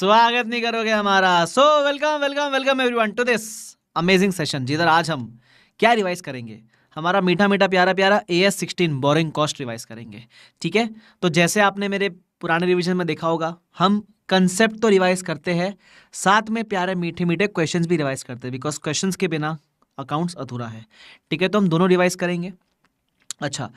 स्वागत नहीं करोगे हमारा। So welcome welcome welcome everyone to this amazing session, जिधर आज हम क्या रिवाइज करेंगे, हमारा मीठा मीठा प्यारा प्यारा AS16 बोरिंग कॉस्ट रिवाइज करेंगे। ठीक है, तो जैसे आपने मेरे पुराने रिवीजन में देखा होगा, हम कंसेप्ट तो रिवाइज करते हैं, साथ में प्यारे मीठे मीठे क्वेश्चंस भी रिवाइज करते हैं, बिकॉज क्वेश्चंस के बिना अकाउंट्स अधूरा है। ठीक है, तो हम दोनों रिवाइज करेंगे। अच्छा,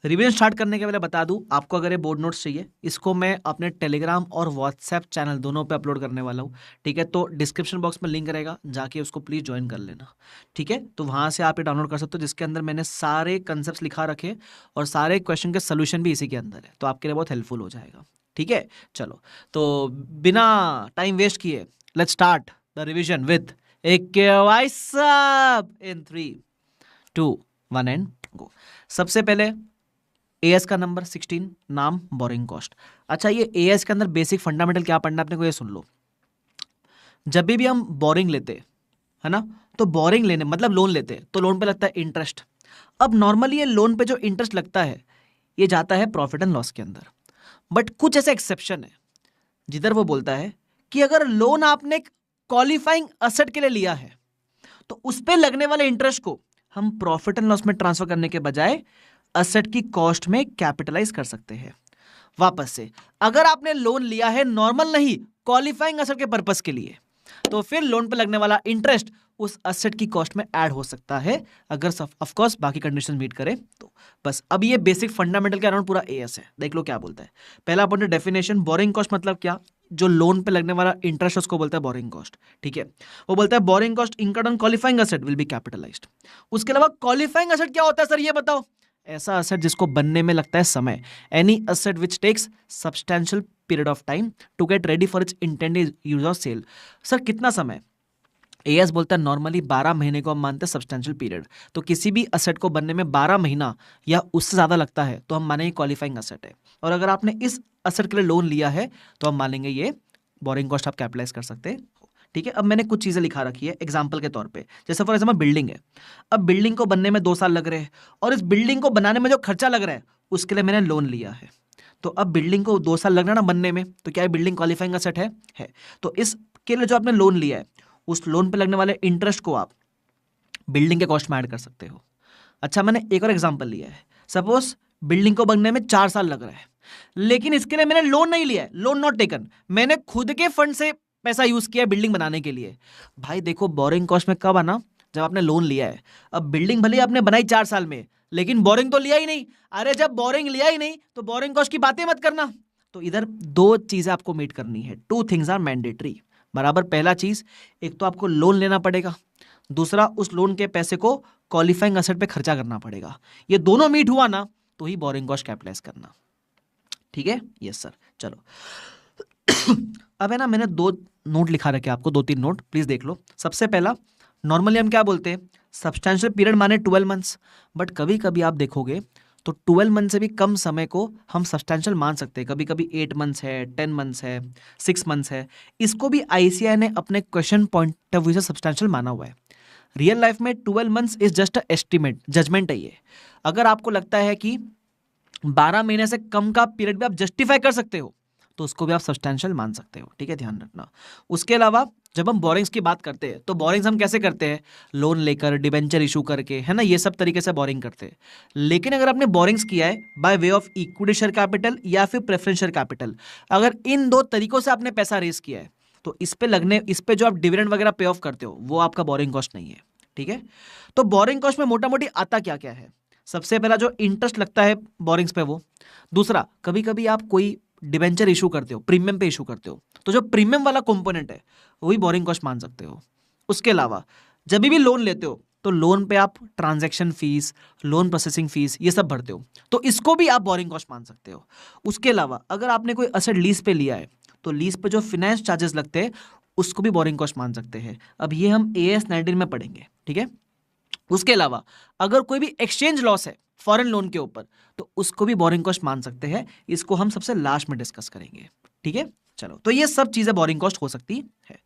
रिवीजन स्टार्ट करने के पहले बता दूं आपको, अगर ये बोर्ड नोट्स चाहिए, इसको मैं अपने टेलीग्राम और व्हाट्सएप चैनल दोनों पे अपलोड करने वाला हूँ। ठीक है, तो डिस्क्रिप्शन बॉक्स में लिंक रहेगा, जाके उसको प्लीज़ ज्वाइन कर लेना। ठीक है, तो वहाँ से आप ये डाउनलोड कर सकते हो, जिसके अंदर मैंने सारे कंसेप्ट लिखा रखे और सारे क्वेश्चन के सोल्यूशन भी इसी के अंदर है, तो आपके लिए बहुत हेल्पफुल हो जाएगा। ठीक है, चलो तो बिना टाइम वेस्ट किए let's start the revision with एक इन 3, 2, 1 एंड गो। सबसे पहले एएस का नंबर 16, नाम बोरिंग कॉस्ट। अच्छा, ये एएस के अंदर बेसिक फंडामेंटल क्या पढ़ना है अपने को, ये सुन लो। जब भी हम बोरिंग लेते है ना, तो बोरिंग लेने मतलब लोन लेते तो लोन पे लगता है इंटरेस्ट। अब नॉर्मली ये लोन पे जो इंटरेस्ट लगता है ये जाता है प्रॉफिट एंड लॉस के अंदर, बट कुछ ऐसे एक्सेप्शन है जिधर वो बोलता है कि अगर लोन आपने क्वालिफाइंग असेट के लिए लिया है तो उस पे लगने वाले इंटरेस्ट को हम प्रॉफिट एंड लॉस में ट्रांसफर करने के बजाय असेट की कॉस्ट में कैपिटलाइज कर सकते हैं। वापस से, अगर आपने लोन लिया है नॉर्मल नहीं क्वालिफाइंग असेट के पर्पस के लिए, तो फिर लोन पर लगने वाला इंटरेस्ट उस असेट की कॉस्ट में ऐड हो सकता है, अगर ऑफ कोर्स बाकी कंडीशन मीट करे तो। बस अब ये बेसिक फंडामेंटल के अराउंड पूरा एएस है, देख लो क्या बोलता है। पहला पॉइंट डेफिनेशन, बोरिंग कॉस्ट मतलब क्या, जो लोन पे लगने वाला इंटरेस्ट उसको बोलता है बोरिंग कॉस्ट। ठीक है, वो बोलता है borrowing cost incurred on qualifying asset will be capitalised. उसके अलावा क्वालिफाइंग असेट क्या होता है सर, ये बताओ। ऐसा असेट जिसको बनने में लगता है समय, any asset which takes substantial period of time to get ready for its intended use और सेल। सर कितना समय, एएस बोलता है नॉर्मली 12 महीने को हम मानते हैं सब्सटेंशियल पीरियड, तो किसी भी असेट को बनने में 12 महीना या उससे ज़्यादा लगता है तो हम मानेंगे क्वालिफाइंग असेट है। और अगर आपने इस असेट के लिए लोन लिया है तो हम मानेंगे ये बोरिंग कॉस्ट आप कैपिटलाइज कर सकते हैं। ठीक है, अब मैंने कुछ चीज़ें लिखा रखी है एग्जाम्पल के तौर पे, जैसे फॉर एग्जाम्पल बिल्डिंग है। अब बिल्डिंग को बनने में 2 साल लग रहे हैं और इस बिल्डिंग को बनाने में जो खर्चा लग रहा है उसके लिए मैंने लोन लिया है। तो अब बिल्डिंग को 2 साल लगना ना बनने में, तो क्या है बिल्डिंग क्वालिफाइंग असेट है। तो इसके लिए जो आपने लोन लिया है उस लोन पे लगने वाले इंटरेस्ट को आप बिल्डिंग के कॉस्ट में ऐड कर सकते हो। अच्छा, मैंने एक और एग्जांपल लिया है। सपोज बिल्डिंग को बनने में 4 साल लग रहा है, लेकिन इसके लिए मैंने लोन नहीं लिया है, लोन नॉट टेकन, मैंने खुद के फंड से पैसा यूज किया बिल्डिंग बनाने के लिए। भाई देखो, बोरिंग कॉस्ट में कब आना, जब आपने लोन लिया है। अब बिल्डिंग भले आपने बनाई 4 साल में, लेकिन बोरिंग तो लिया ही नहीं। अरे जब बोरिंग लिया ही नहीं तो बोरिंग कॉस्ट की बातें मत करना। तो इधर 2 चीजें आपको मीट करनी है, 2 थिंग्स आर मैंडेटरी बराबर। पहला चीज, एक तो आपको लोन लेना पड़ेगा, दूसरा उस लोन के पैसे को क्वालिफाइंग असेट पे खर्चा करना पड़ेगा। ये दोनों मीट हुआ ना तो ही बोरिंग कॉस्ट कैपिटलाइज करना। ठीक है, यस सर। चलो अब है ना, मैंने 2 नोट लिखा रखे आपको, 2-3 नोट प्लीज देख लो। सबसे पहला, नॉर्मली हम क्या बोलते हैं, सब्सटेंशियल पीरियड माने 12 मंथ्स, बट कभी कभी आप देखोगे तो 12 मंथ से भी कम समय को हम सब्सटेंशियल मान सकते हैं। कभी कभी 8 मंथ्स है, 10 मंथ्स है, 6 मंथ्स है। इसको भी आईसीएआई ने अपने क्वेश्चन पॉइंट ऑफ व्यू से सब्सटेंशियल माना हुआ है। रियल लाइफ में 12 months is just estimate, judgement है ये। अगर आपको लगता है कि 12 महीने से कम का पीरियड भी आप जस्टिफाई कर सकते हो तो उसको भी आप सब्सटेंशियल मान सकते हो। ठीक है, ध्यान रखना। उसके अलावा जब हम बोरिंग्स की बात करते हैं तो बोरिंग्स हम कैसे करते हैं, लोन लेकर, डिबेंचर इशू करके, है ना, ये सब तरीके से बोरिंग करते हैं। लेकिन अगर आपने बोरिंग्स किया है by way of equity share capital या फिर प्रेफरेंशियल कैपिटल, अगर इन 2 तरीकों से आपने पैसा रेज किया है तो इस पे जो आप डिविडेंड वगैरह पे ऑफ करते हो वो आपका बोरिंग कॉस्ट नहीं है। ठीक है, तो बोरिंग कॉस्ट में मोटा मोटी आता क्या क्या है। सबसे पहला जो इंटरेस्ट लगता है बोरिंग्स पे वो। दूसरा, कभी कभी आप कोई डिबेंचर इशू करते हो, प्रीमियम पे इशू करते हो, तो जो प्रीमियम वाला कंपोनेंट है वही बोरिंग कॉस्ट मान सकते हो। उसके अलावा जब भी लोन लेते हो तो लोन पे आप transaction fees, loan processing fees ये सब भरते हो, तो इसको भी आप बोरिंग कॉस्ट मान सकते हो। उसके अलावा अगर आपने कोई असेट लीज पे लिया है तो लीज पे जो फाइनेंस चार्जेस लगते हैं उसको भी बोरिंग कॉस्ट मान सकते हैं। अब ये हम AS19 में पढ़ेंगे। ठीक है, उसके अलावा अगर कोई भी एक्सचेंज लॉस है फॉरेन लोन के ऊपर तो उसको भी बोरिंग कॉस्ट मान सकते हैं। इसको हम सबसे लास्ट में डिस्कस करेंगे। ठीक है, चलो, तो ये सब चीजें बोरिंग कॉस्ट हो सकती है।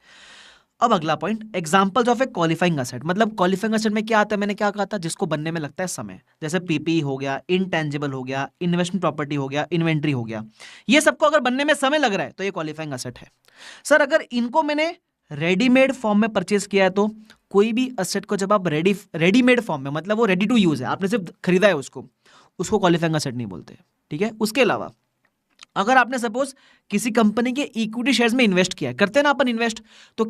अब अगला point, examples of A qualifying asset. मतलब क्वालिफाइंग असेट में क्या आता है, मैंने क्या कहा था, जिसको बनने में लगता है समय, जैसे पीपीई हो गया, इनटेंजिबल हो गया, इन्वेस्टमेंट प्रॉपर्टी हो गया, इन्वेंट्री हो गया, ये सबको अगर बनने में समय लग रहा है तो ये क्वालिफाइंग असेट है। सर अगर इनको मैंने रेडीमेड फॉर्म में परचेज किया है, तो कोई भी असेट को जब आप रेडीमेड फॉर्म में, मतलब वो रेडी टू यूज है, आपने सिर्फ खरीदा है उसको क्वालिफाइंग असेट नहीं बोलते। ठीक है, उसके अलावा अगर आपने सपोज किसी कंपनी के इक्विटी शेयर्स में इन्वेस्ट किया है, करते हैं ना अपन इन्वेस्ट, तो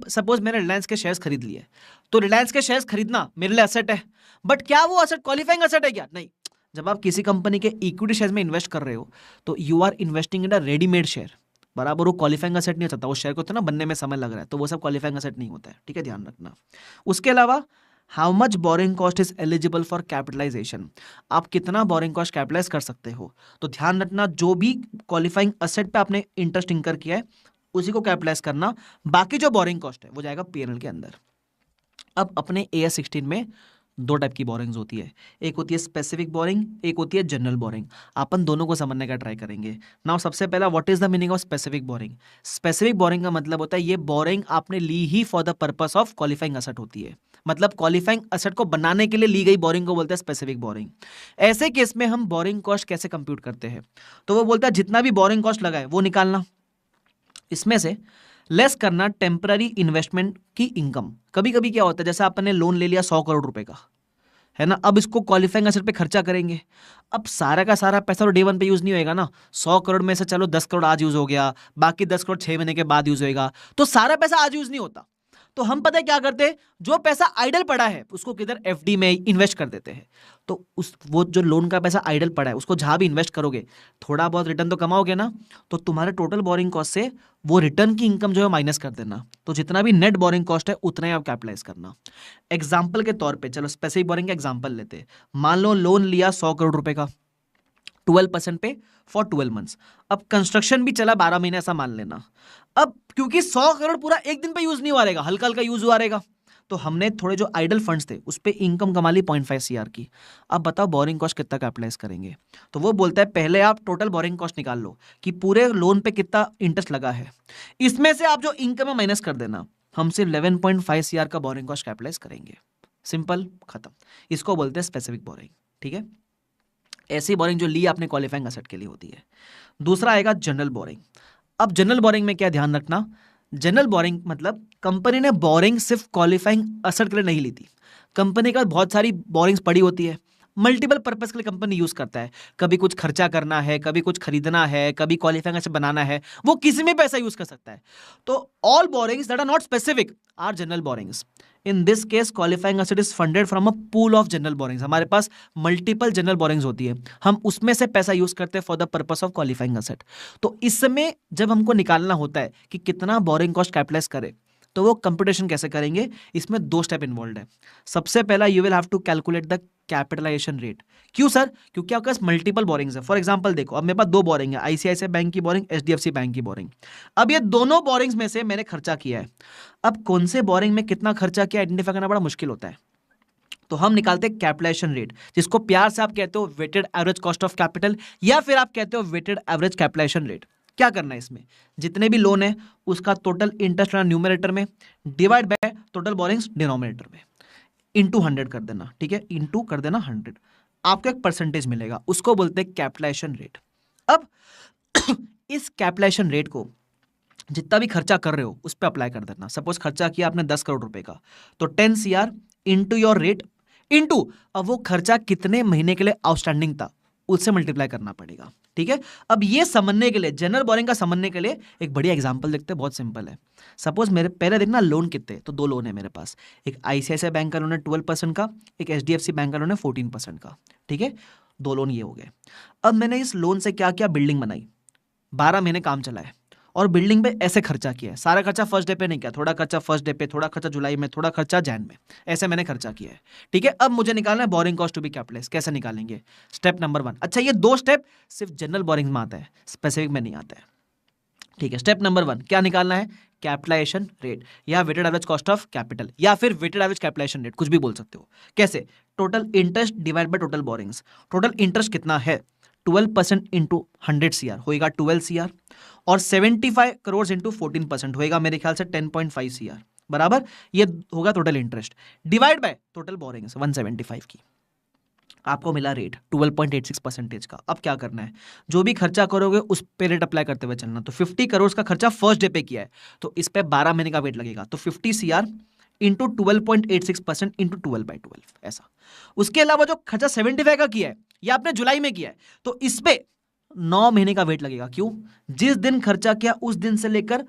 सपोज मैंने रिलायंस के शेयर्स खरीद लिए, तो रिलायंस के शेयर्स खरीदना मेरे लिए असेट है, बट क्या वो असेट क्वालिफाइंग असेट है क्या? नहीं। जब आप किसी कंपनी के इक्विटी शेयर्स में इन्वेस्ट कर रहे हो तो you are investing in a readymade share, बराबर, वो क्वालिफाइंग असेट नहीं हो सकता। वो शेयर को तो ना बनने में समय लग रहा है, तो वो सब क्वालिफाइंग असेट नहीं होता है। ठीक है, ध्यान रखना। उसके अलावा how much borrowing cost is eligible for capitalisation, आप कितना बोरिंग कॉस्ट कैपिटलाइज कर सकते हो। तो ध्यान रखना, जो भी क्वालिफाइंग असेट पे आपने इंटरेस्ट इंकर किया है उसी को कैपिटलाइज करना, बाकी जो बोरिंग कॉस्ट है वो जाएगा पीएनएल के अंदर। अब अपने AS 16 में दो टाइप की बोरिंग्स होती है, एक होती है स्पेसिफिक बोरिंग, एक होती है जनरल बोरिंग। अपन दोनों को समझने का ट्राई करेंगे। नाउ सबसे पहला, what is the meaning of specific borrowing? Specific borrowing का मतलब होता है ये बोरिंग आपने ली ही for the purpose of qualifying asset होती है, मतलब क्वालिफाइंग असेट को बनाने के लिए ली गई बोरिंग को बोलते हैं स्पेसिफिक बोरिंग। ऐसे केस में हम बोरिंग कॉस्ट कैसे कंप्यूट करते हैं? तो वो बोलता है जितना भी बोरिंग कॉस्ट लगा है वो निकालना, इसमें से लेस करना टेम्पररी इन्वेस्टमेंट की इनकम। कभी कभी क्या होता है, जैसे आपने लोन ले लिया 100 करोड़ रुपए का, है ना, अब इसको क्वालिफाइंग असेट पे खर्चा करेंगे। अब सारा का सारा पैसा तो डे वन पे यूज नहीं होएगा ना, 100 करोड़ में से चलो 10 करोड़ आज यूज हो गया, बाकी 10 करोड़ 6 महीने के बाद यूज होएगा, तो सारा पैसा आज यूज नहीं होता। तो हम पता है क्या करते हैं, जो पैसा आइडल पड़ा है उसको किधर, एफडी में इन्वेस्ट कर देते हैं। तो वो जो लोन का पैसा आइडल पड़ा है उसको जहां भी इन्वेस्ट करोगे थोड़ा बहुत रिटर्न तो कमाओगे ना, तो तुम्हारे टोटल बोरिंग कॉस्ट से वो रिटर्न की इनकम जो है माइनस कर देना, तो जितना भी नेट बोरिंग कॉस्ट है उतना ही आप कैपिटलाइज करना। एग्जाम्पल के तौर पे चलो स्पेसिफिक बोरिंग का एग्जाम्पल लेते हैं। मान लो लोन लिया 100 करोड़ रुपए का 12% पे फॉर 12 मंथ्स। अब कंस्ट्रक्शन भी चला 12 महीने, ऐसा मान लेना। अब क्योंकि 100 करोड़ पूरा एक दिन पे यूज नहीं हुआ रहेगा, हल्का हल्का यूज हुआ रहेगा, तो हमने थोड़े जो आइडल फंड्स थे उस पे इनकम कमा ली 0.5 CR की। अब बताओ बोरिंग कॉस्ट कितना कैपिटलाइज करेंगे? तो वो बोलता है पहले आप टोटल बोरिंग कॉस्ट निकाल लो कि पूरे लोन पे कितना इंटरेस्ट लगा है, इसमें से आप जो इनकम है माइनस कर देना। हम सिर्फ 11.5 CR का बोरिंग कॉस्ट कैपिटलाइज करेंगे, सिंपल, खत्म। इसको बोलते हैं स्पेसिफिक बोरिंग। ठीक है, ऐसी बोरिंग जो ली आपने क्वालिफाइंग असेट के लिए होती है। दूसरा आएगा जनरल बोरिंग। अब जनरल बोरिंग में क्या ध्यान रखना, जनरल बोरिंग मतलब कंपनी ने बोरिंग सिर्फ क्वालिफाइंग असेट के लिए नहीं ली थी, कंपनी का बहुत सारी बोरिंग्स पड़ी होती है, मल्टीपल पर्पस के लिए कंपनी यूज करता है। कभी कुछ खर्चा करना है, कभी कुछ खरीदना है, कभी क्वालिफाइंग असेट बनाना है, वो किसी में पैसा यूज कर सकता है। तो all borrowings that are not specific are general borrowings. In this case qualifying asset is funded from a pool of general borrowings. हमारे पास मल्टीपल जनरल बोरिंग्स होती है, हम उसमें से पैसा यूज करते हैं for the purpose of qualifying asset. तो इसमें जब हमको निकालना होता है कि कितना बोरिंग कॉस्ट कैपिटलाइज करे, तो वो कंप्यूटेशन कैसे करेंगे, इसमें दो स्टेप इन्वॉल्व है। सबसे पहला, you will have to calculate the capitalisation rate. क्यों सर? क्योंकि आपके पास मल्टीपल बोरिंग्स है। फॉर एग्जांपल देखो, अब मेरे पास दो बोरिंग है, आईसीआईसीआई बैंक की बोरिंग, एचडीएफसी बैंक की बोरिंग। अब ये दोनों बोरिंग्स में से मैंने खर्चा किया है। अब कौन से बोरिंग में कितना खर्चा किया आइडेंटिफाई करना बड़ा मुश्किल होता है, तो हम निकालते हैं कैपिटलाइजेशन रेट, जिसको प्यार से आप कहते हो weighted average cost of capital, या फिर आप कहते हो वेटेड एवरेज कैपिटलाइजेशन रेट। क्या करना है इसमें, जितने भी लोन है उसका टोटल इंटरेस्ट न्यूमरेटर में divide by total borings denominator में, इंटू 100 कर देना। ठीक है, इंटू कर देना 100, आपको एक परसेंटेज मिलेगा, उसको बोलते हैं कैपिटलाइजेशन रेट। अब इस कैपिटलाइजेशन रेट को जितना भी खर्चा कर रहे हो उस पर अप्लाई कर देना। सपोज खर्चा किया आपने 10 करोड़ रुपए का, तो 10 CR into your rate into अब वो खर्चा कितने महीने के लिए आउटस्टैंडिंग था उससे मल्टीप्लाई करना पड़ेगा। ठीक है, अब ये समझने के लिए, जनरल बोरिंग का समझने के लिए एक बढ़िया एग्जांपल देखते हैं, बहुत सिंपल है। सपोज मेरे पहले देखना लोन कितने, तो दो लोन है मेरे पास, एक आईसीआईसीआई बैंक का लोन है 12% का, एक एचडीएफसी बैंक का लोन है 14% का। ठीक है, दो लोन ये हो गए। अब मैंने इस लोन से क्या किया, बिल्डिंग बनाई, 12 महीने काम चलाया और बिल्डिंग पे ऐसे खर्चा किया है। सारा खर्चा फर्स्ट डे पे नहीं किया, थोड़ा खर्चा फर्स्ट डे पे, थोड़ा खर्चा जुलाई में, थोड़ा खर्चा जैन में, ऐसे मैंने खर्चा किया है। ठीक है, अब मुझे निकालना है borrowing cost to be capitalised. कैसे निकालेंगे, स्टेप नंबर 1। अच्छा, ये दो स्टेप सिर्फ जनरल बोरिंग में आता है, स्पेसिफिक में नहीं आता है। ठीक है, स्टेप नंबर 1 क्या निकालना है, कैपिटलाइजेशन रेट या weighted average cost of capital या फिर वेटेड एवरेज कैपिटलाइजेशन रेट, कुछ भी बोल सकते हो। कैसे, total interest divide by total borings. Total interest कितना है, 12% इंटू 100 CR होएगा 12 CR, और 75 करोड़ इंटू 14% होएगा मेरे ख्याल से 10.5 CR। बराबर, ये होगा total interest divide by total borings 175 की, आपको मिला रेट 12.86% का। अब क्या करना है, जो भी खर्चा करोगे उस पे रेट अप्लाई करते हुए चलना। तो 50 करोड़ का खर्चा फर्स्ट डे पे किया है, तो इस पे 12 महीने का वेट लगेगा, तो 50 CR इंटू 12.86% इंटू 12/12 ऐसा। उसके अलावा जो खर्चा 75 का किया है, ये आपने जुलाई में किया है, तो इस पे 9 महीने का वेट लगेगा। क्यों? जिस दिन खर्चा किया उस दिन से लेकर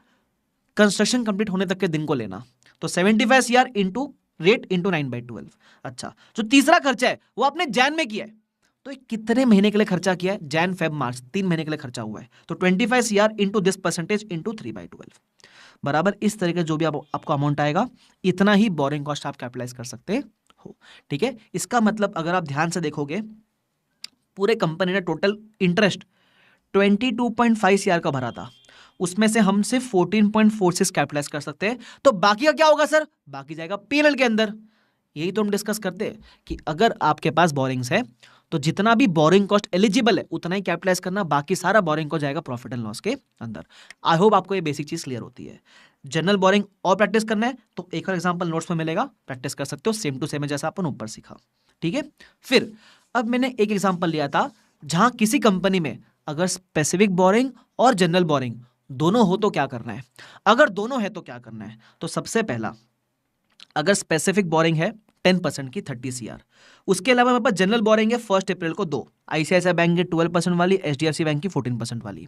कंस्ट्रक्शन कंप्लीट होने तक के दिन को लेना। तो 75 CR इंटू रेट इंटू 9/12। अच्छा, जो तीसरा खर्चा है वो आपने जैन में किया है, तो कितने महीने के लिए खर्चा किया है? जैन फेब मार्च, 3 महीने के लिए खर्चा हुआ है, तो 25 CR into this percentage into 3/12 बराबर। इस तरीके जो भी आपको अमाउंट आएगा, इतना ही बोरिंग कॉस्ट आप कैपिटलाइज कर सकते हो। ठीक है, इसका मतलब अगर आप ध्यान से देखोगे, पूरे कंपनी ने टोटल इंटरेस्ट 22.5 CR का भरा था, उसमें से हम सिर्फ 14.46 कैपिटलाइज कर सकते हैं। तो बाकी का क्या होगा सर? बाकी जाएगा पीएनएल के अंदर। यही तो हम डिस्कस करते हैं कि अगर आपके पास बोरिंग्स है तो जितना भी बोरिंग कॉस्ट एलिजिबल है उतना ही कैपिटलाइज करना, बाकी सारा बोरिंग को जाएगा प्रॉफिट एंड लॉस के अंदर। आई होप आपको ये बेसिक चीज क्लियर होती है। जनरल बोरिंग और प्रैक्टिस करना है तो एक और एग्जांपल नोट्स में मिलेगा, प्रैक्टिस कर सकते हो, सेम टू सेम है जैसा अपन ऊपर सीखा। ठीक है, फिर अब मैंने एक एग्जांपल लिया था जहां किसी कंपनी में अगर स्पेसिफिक बोरिंग और जनरल बोरिंग दोनों हो तो क्या करना है। अगर दोनों है तो क्या करना है, तो सबसे पहला, अगर स्पेसिफिक बोरिंग है 10% की 30 CR, उसके अलावा मेरे पास जनरल बोरिंग है 1 अप्रैल को 2, ICICI बैंक की 12% वाली, HDFC बैंक की 14% वाली।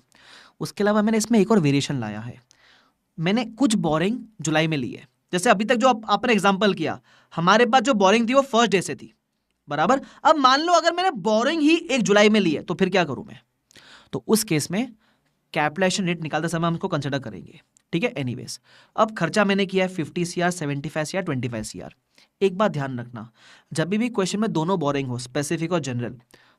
उसके अलावा मैंने इसमें एक और वेरिएशन लाया है, मैंने कुछ बोरिंग जुलाई में ली है। जैसे अभी तक जो आपने एग्जांपल किया, हमारे पास जो बोरिंग थी वो फर्स्ट डे से थी, बराबर। अब मान लो अगर मैंने बोरिंग ही 1 जुलाई में ली है तो फिर क्या करूं मैं? तो उस केस में कैपिटलाइजेशन रेट निकालते समय हम इसको कंसिडर करेंगे। ठीक है, एनीवेज अब खर्चा मैंने किया है 50 CR, 75 CR, 25 CR। एक बात ध्यान रखना, जब भी क्वेश्चन में दोनों बोरिंग हो, स्पेसिफिक और जनरल,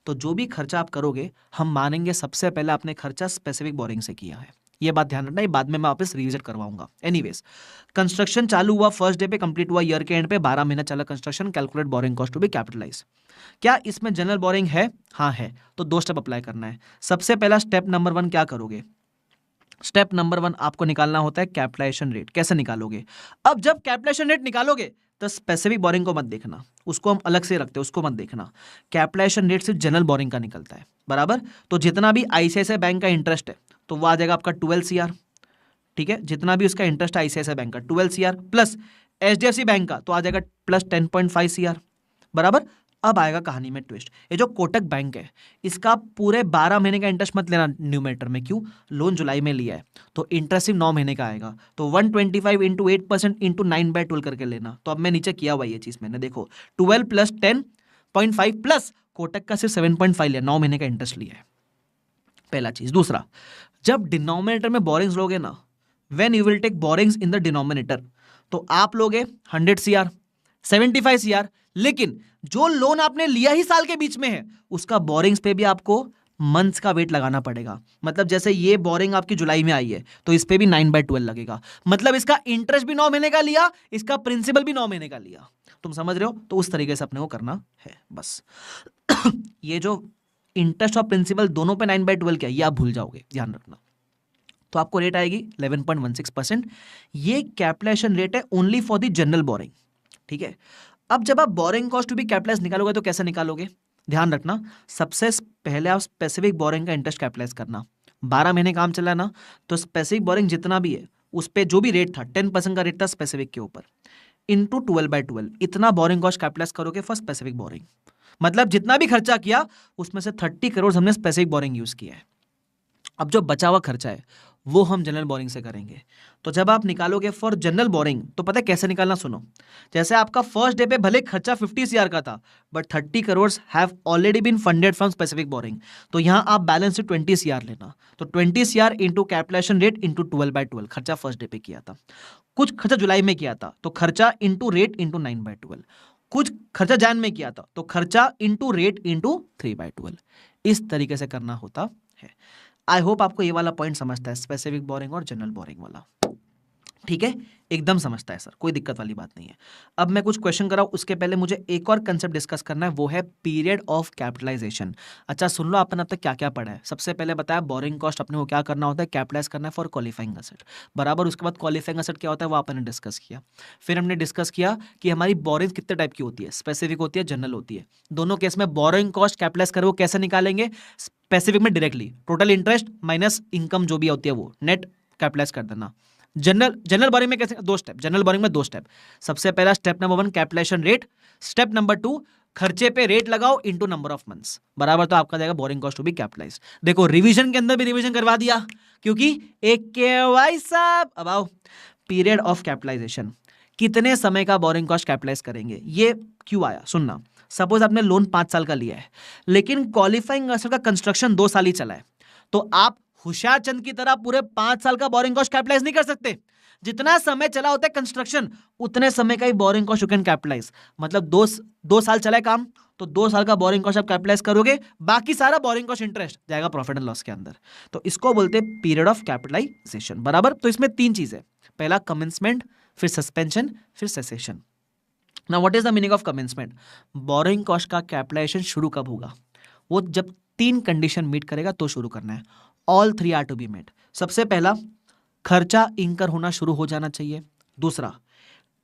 तो जो भी खर्चा आप करोगे हम मानेंगे सबसे पहले आपने खर्चा स्पेसिफिक बोरिंग से किया है। ये बात ध्यान रखना, ये बाद में मैं वापस रिविजिट करवाऊंगा। एनीवेज, कंस्ट्रक्शन चालू हुआ फर्स्ट डे पे, कंप्लीट हुआ ईयर के एंड पे, 12 महीना चला construction, calculate borrowing cost to be capitalise. क्या इसमें जनरल बोरिंग है? हाँ है, तो 2 स्टेप अप्लाई करना है। सबसे पहला स्टेप नंबर 1 क्या करोगे? स्टेप नंबर 1 आपको निकालना होता है कैपिटलाइजेशन रेट। कैसे निकालोगे? अब जब कैपिटलाइजेशन रेट निकालोगे तो स्पेसिफिक बोरिंग को मत देखना, उसको हम अलग से रखते हैं, उसको मत देखना। कैपिटलाइजेशन रेट सिर्फ जनरल बोरिंग का निकलता है, बराबर। तो जितना भी ICICI बैंक का इंटरेस्ट है तो वो आ जाएगा आपका 12 CR। ठीक है, जितना भी उसका इंटरेस्ट है ICICI बैंक का 12 CR, प्लस HDFC बैंक का तो आ जाएगा प्लस 10.5 CR, बराबर। अब आएगा कहानी में ट्विस्ट, ये जो कोटक बैंक है इसका पूरे 12 महीने का इंटरेस्ट मत लेना न्यूमेरेटर में। क्यों? लोन जुलाई में लिया है तो इंटरेस्ट सिर्फ 9 महीने का आएगा, तो 125 इंटू 8% इंटू 9/12 करके लेना। तो अब मैं नीचे किया हुआ ये चीज मैंने, देखो 12 प्लस 10.5 प्लस कोटक का सिर्फ 7.5 लिया, 9 महीने का इंटरेस्ट लिया है, पहला चीज। दूसरा, जब डिनोमिनेटर में बोरिंग्स लोगे ना, when you will take borrowings in the denominator, तो आप लोगे 100 CR, 75 CR, लेकिन जो लोन आपने लिया ही साल के बीच में है उसका बोरिंग्स पे भी आपको मंथ्स का वेट लगाना पड़ेगा। मतलब जैसे ये बोरिंग आपकी जुलाई में आई है तो इस पे भी 9/12 लगेगा, मतलब इसका इंटरेस्ट भी 9 महीने का लिया, इसका प्रिंसिपल भी 9 महीने का लिया। तुम समझ रहे हो? तो उस तरीके से अपने को करना है बस। ये जो इंटरेस्ट और प्रिंसिपल दोनों पे 9/12 क्या, ये आप भूल जाओगे, ध्यान रखना। तो आपको रेट आएगी 11.16%। ये कैपिटलाइजेशन रेट है only for the general borrowing. ठीक है, अब जब आप borrowing cost to be capitalise निकालोगे तो कैसे निकालोगे? ध्यान रखना, सबसे पहले आप स्पेसिफिक बोरिंग का इंटरेस्ट कैपिटलाइज करना। 12 महीने काम चला ना, तो स्पेसिफिक बोरिंग जितना भी है उस पर जो भी रेट था 10% का रेट था स्पेसिफिक के ऊपर, इंटू 12/12 इतना बोरिंग कॉस्ट कैपिटलाइज करोगे फॉर स्पेसिफिक बोरिंग। मतलब जितना भी खर्चा किया उसमें से 30 करोड़ हमने स्पेसिफिक बोरिंग यूज किया है। अब जो बचा हुआ खर्चा है वो हम जनरल बोरिंग से करेंगे। तो जब आप निकालोगे फॉर जनरल बोरिंग तो पता है कैसे निकालना, सुनो। जैसे आपका फर्स्ट डे पे भले खर्चा 50 CR का था, but 30 crore have already been funded from specific borrowing, तो यहां आप बैलेंस से 20 CR लेना। तो 20 CR into capitalisation rate into 12/12, खर्चा फर्स्ट डे पे किया था। कुछ खर्चा जुलाई में किया था तो खर्चा इंटू रेट इंटू 9/12, कुछ खर्चा जैन में किया था तो खर्चा इंटू रेट इंटू 3/12। इस तरीके से करना होता है। आई होप आपको ये वाला पॉइंट समझता है, स्पेसिफिक बोरिंग और जनरल बोरिंग वाला। ठीक है, एकदम समझता है सर, कोई दिक्कत वाली बात नहीं है। अब मैं कुछ क्वेश्चन कराऊं उसके पहले मुझे एक और कंसेप्ट डिस्कस करना है, वो है पीरियड ऑफ कैपिटलाइजेशन। अच्छा सुन लो, आपने अब तक क्या क्या पढ़ा है। सबसे पहले बताया बोरिंग कॉस्ट अपने को क्या करना होता है, कैपिटलाइज करना है फॉर क्वालिफाइंग एसेट, बराबर। उसके बाद क्वालिफाइंग एसेट क्या होता है वो आपने डिस्कस किया। फिर हमने डिस्कस किया कि हमारी बोरिंग कितने टाइप की होती है, स्पेसिफिक होती है, जनरल होती है। दोनों केस में बोरिंग कॉस्ट कैपिटलाइज करें वो कैसे निकालेंगे, स्पेसिफिक में directly total interest minus income जो भी होती है वो नेट कैपिटलाइज कर देना। जनरल बोरिंग में कैसे, दो स्टेप, जनरल बोरिंग में दो स्टेप। सबसे पहला step number 1 capitalisation rate, step number 2 खर्चे पे रेट लगाओ इनटू नंबर ऑफ मंथ्स, बराबर। तो आपका जाएगा borrowing cost to be capitalise. देखो रिवीजन के अंदर भी रिवीजन करवा दिया, क्योंकि एक के वाई साहब। अब आओ पीरियड ऑफ कैपिटलाइजेशन, कितने समय का बोरिंग कॉस्ट कैपिटलाइज करेंगे, ये क्यों आया सुनना। सपोज आपने लोन 5 साल का लिया है, लेकिन क्वालिफाइंग एसेट का कंस्ट्रक्शन 2 साल ही चला है, तो आप होशियार चंद की तरह पूरे 5 साल का बोरिंग कॉस्ट कैपिटलाइज नहीं कर सकते। जितना समय चला होता है कंस्ट्रक्शन, उतने समय का ही borrowing cost you can capitalise. मतलब दो साल चला है काम, तो 2 साल का बोरिंग कॉस्ट आप कैपिटलाइज करोगे, बाकी सारा बोरिंग कॉस्ट इंटरेस्ट जाएगा प्रॉफिट एंड लॉस के अंदर। तो इसको बोलते हैं पीरियड ऑफ कैपिटलाइजेशन, बराबर। तो इसमें 3 चीजें, पहला कमेंसमेंट, फिर सस्पेंशन, फिर cessation. Now what is the meaning of commencement, borrowing cost का कैपिटलाइजेशन शुरू कब होगा, वो जब 3 कंडीशन मीट करेगा तो शुरू करना है। All 3 are to be met. सबसे पहला, खर्चा इंकर होना शुरू हो जाना चाहिए। दूसरा,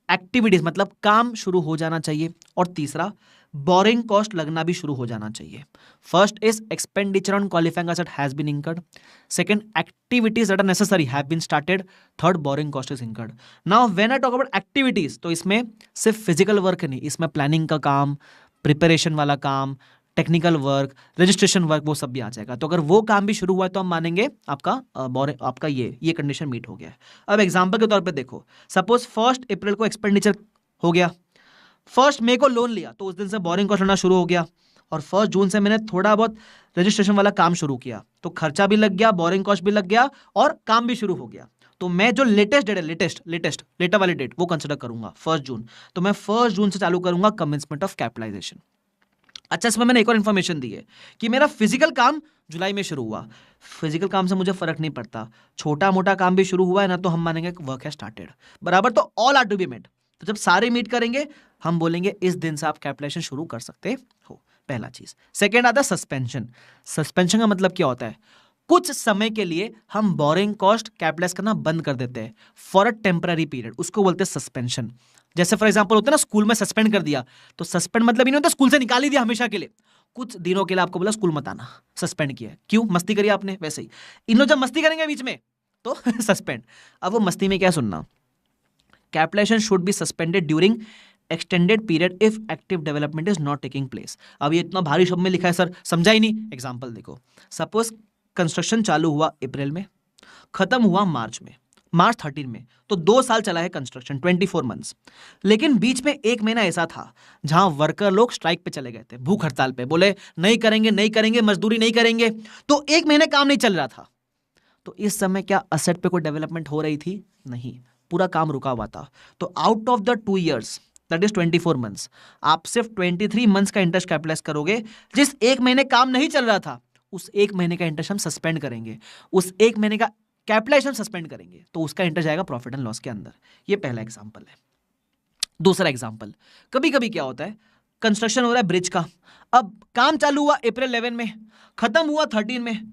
एक्टिविटीज मतलब काम शुरू हो जाना चाहिए। और तीसरा, बोरिंग कॉस्ट लगना भी शुरू हो जाना चाहिए। First is expenditure on qualifying asset has been incurred. Second, activities that are necessary have been started. Third, borrowing cost is incurred. Now when I talk about activities, तो इसमें सिर्फ फिजिकल वर्क नहीं, इसमें प्लानिंग का काम, preparation वाला काम, technical work, registration work, वो सब भी आ जाएगा। तो अगर वो काम भी शुरू हुआ है तो हम मानेंगे आपका ये कंडीशन मीट हो गया है। अब एग्जांपल के तौर पे देखो, सपोज 1 अप्रैल को एक्सपेंडिचर हो गया, 1 मई को लोन लिया, तो उस दिन से बोरिंग कॉस्ट होना शुरू हो गया। और 1 जून से मैंने थोड़ा बहुत रजिस्ट्रेशन वाला काम शुरू किया, तो खर्चा भी लग गया, बोरिंग कॉस्ट भी लग गया और काम भी शुरू हो गया। तो मैं जो लेटेस्ट डेट है, लेटर वाली डेट, वो कंसिडर करूंगा 1 जून। तो मैं 1 जून से चालू करूंगा कमेंसमेंट ऑफ कैपिटलाइजेशन। अच्छा, इसमें मैंने एक और इन्फॉर्मेशन दी है कि मेरा फिजिकल काम जुलाई में शुरू हुआ। फिजिकल काम से मुझे फर्क नहीं पड़ता, छोटा मोटा काम भी शुरू हुआ है ना, तो हम मानेंगे वर्क है स्टार्टेड, बराबर। तो all are to be met. तो जब सारे मीट करेंगे हम बोलेंगे इस दिन से आप कैपिटलाइजेशन शुरू कर सकते हो, पहला चीज। सेकेंड आता है सस्पेंशन। सस्पेंशन का मतलब क्या होता है, कुछ समय के लिए हम बोरिंग कॉस्ट कैपिटलाइज करना बंद कर देते हैं फॉर अ टेम्पररी पीरियड, उसको बोलते हैं सस्पेंशन। जैसे फॉर एग्जांपल होता है ना, स्कूल में सस्पेंड कर दिया, तो सस्पेंड मतलब ही नहीं होता स्कूल से निकाल ही दिया हमेशा के लिए, कुछ दिनों के लिए आपको बोला स्कूल मत आना, सस्पेंड किया। क्यों, मस्ती करी आपने, वैसे ही इन लोग जब मस्ती करेंगे बीच में तो सस्पेंड। अब वो मस्ती में क्या सुनना, capitalisation should be suspended during extended period if active development is not taking place. अब ये इतना भारी शब्द में लिखा है सर, समझा ही नहीं। एग्जांपल देखो, सपोज कंस्ट्रक्शन चालू हुआ अप्रैल में, खत्म हुआ मार्च 13 में, तो 2 साल चला है कंस्ट्रक्शन, 24 मंथ्स। लेकिन बीच में 1 महीना ऐसा था जहां वर्कर लोग स्ट्राइक पे चले गए थे, भूख हड़ताल पे, बोले नहीं करेंगे, मजदूरी नहीं करेंगे, तो 1 महीने काम नहीं चल रहा था। तो इस समय क्या असेट पे कोई डेवलपमेंट हो रही थी, नहीं, पूरा काम रुका हुआ था। तो out of the 2 years that is 24 months, आप सिर्फ 23 मंथ्स का इंटरेस्ट कैपिटलाइज करोगे। जिस 1 महीने काम नहीं चल रहा था, उस 1 महीने का इंटरेस्ट हम सस्पेंड करेंगे, उस 1 महीने का कैपिटलाइजेशन सस्पेंड करेंगे, तो उसका इंटरेस्ट जाएगा प्रॉफिट एंड लॉस के अंदर। ये पहला एग्जांपल है। दूसरा एग्जांपल, कभी कभी क्या होता है, कंस्ट्रक्शन हो रहा है ब्रिज का, अब काम चालू हुआ अप्रैल 11 में, खत्म हुआ 13 में,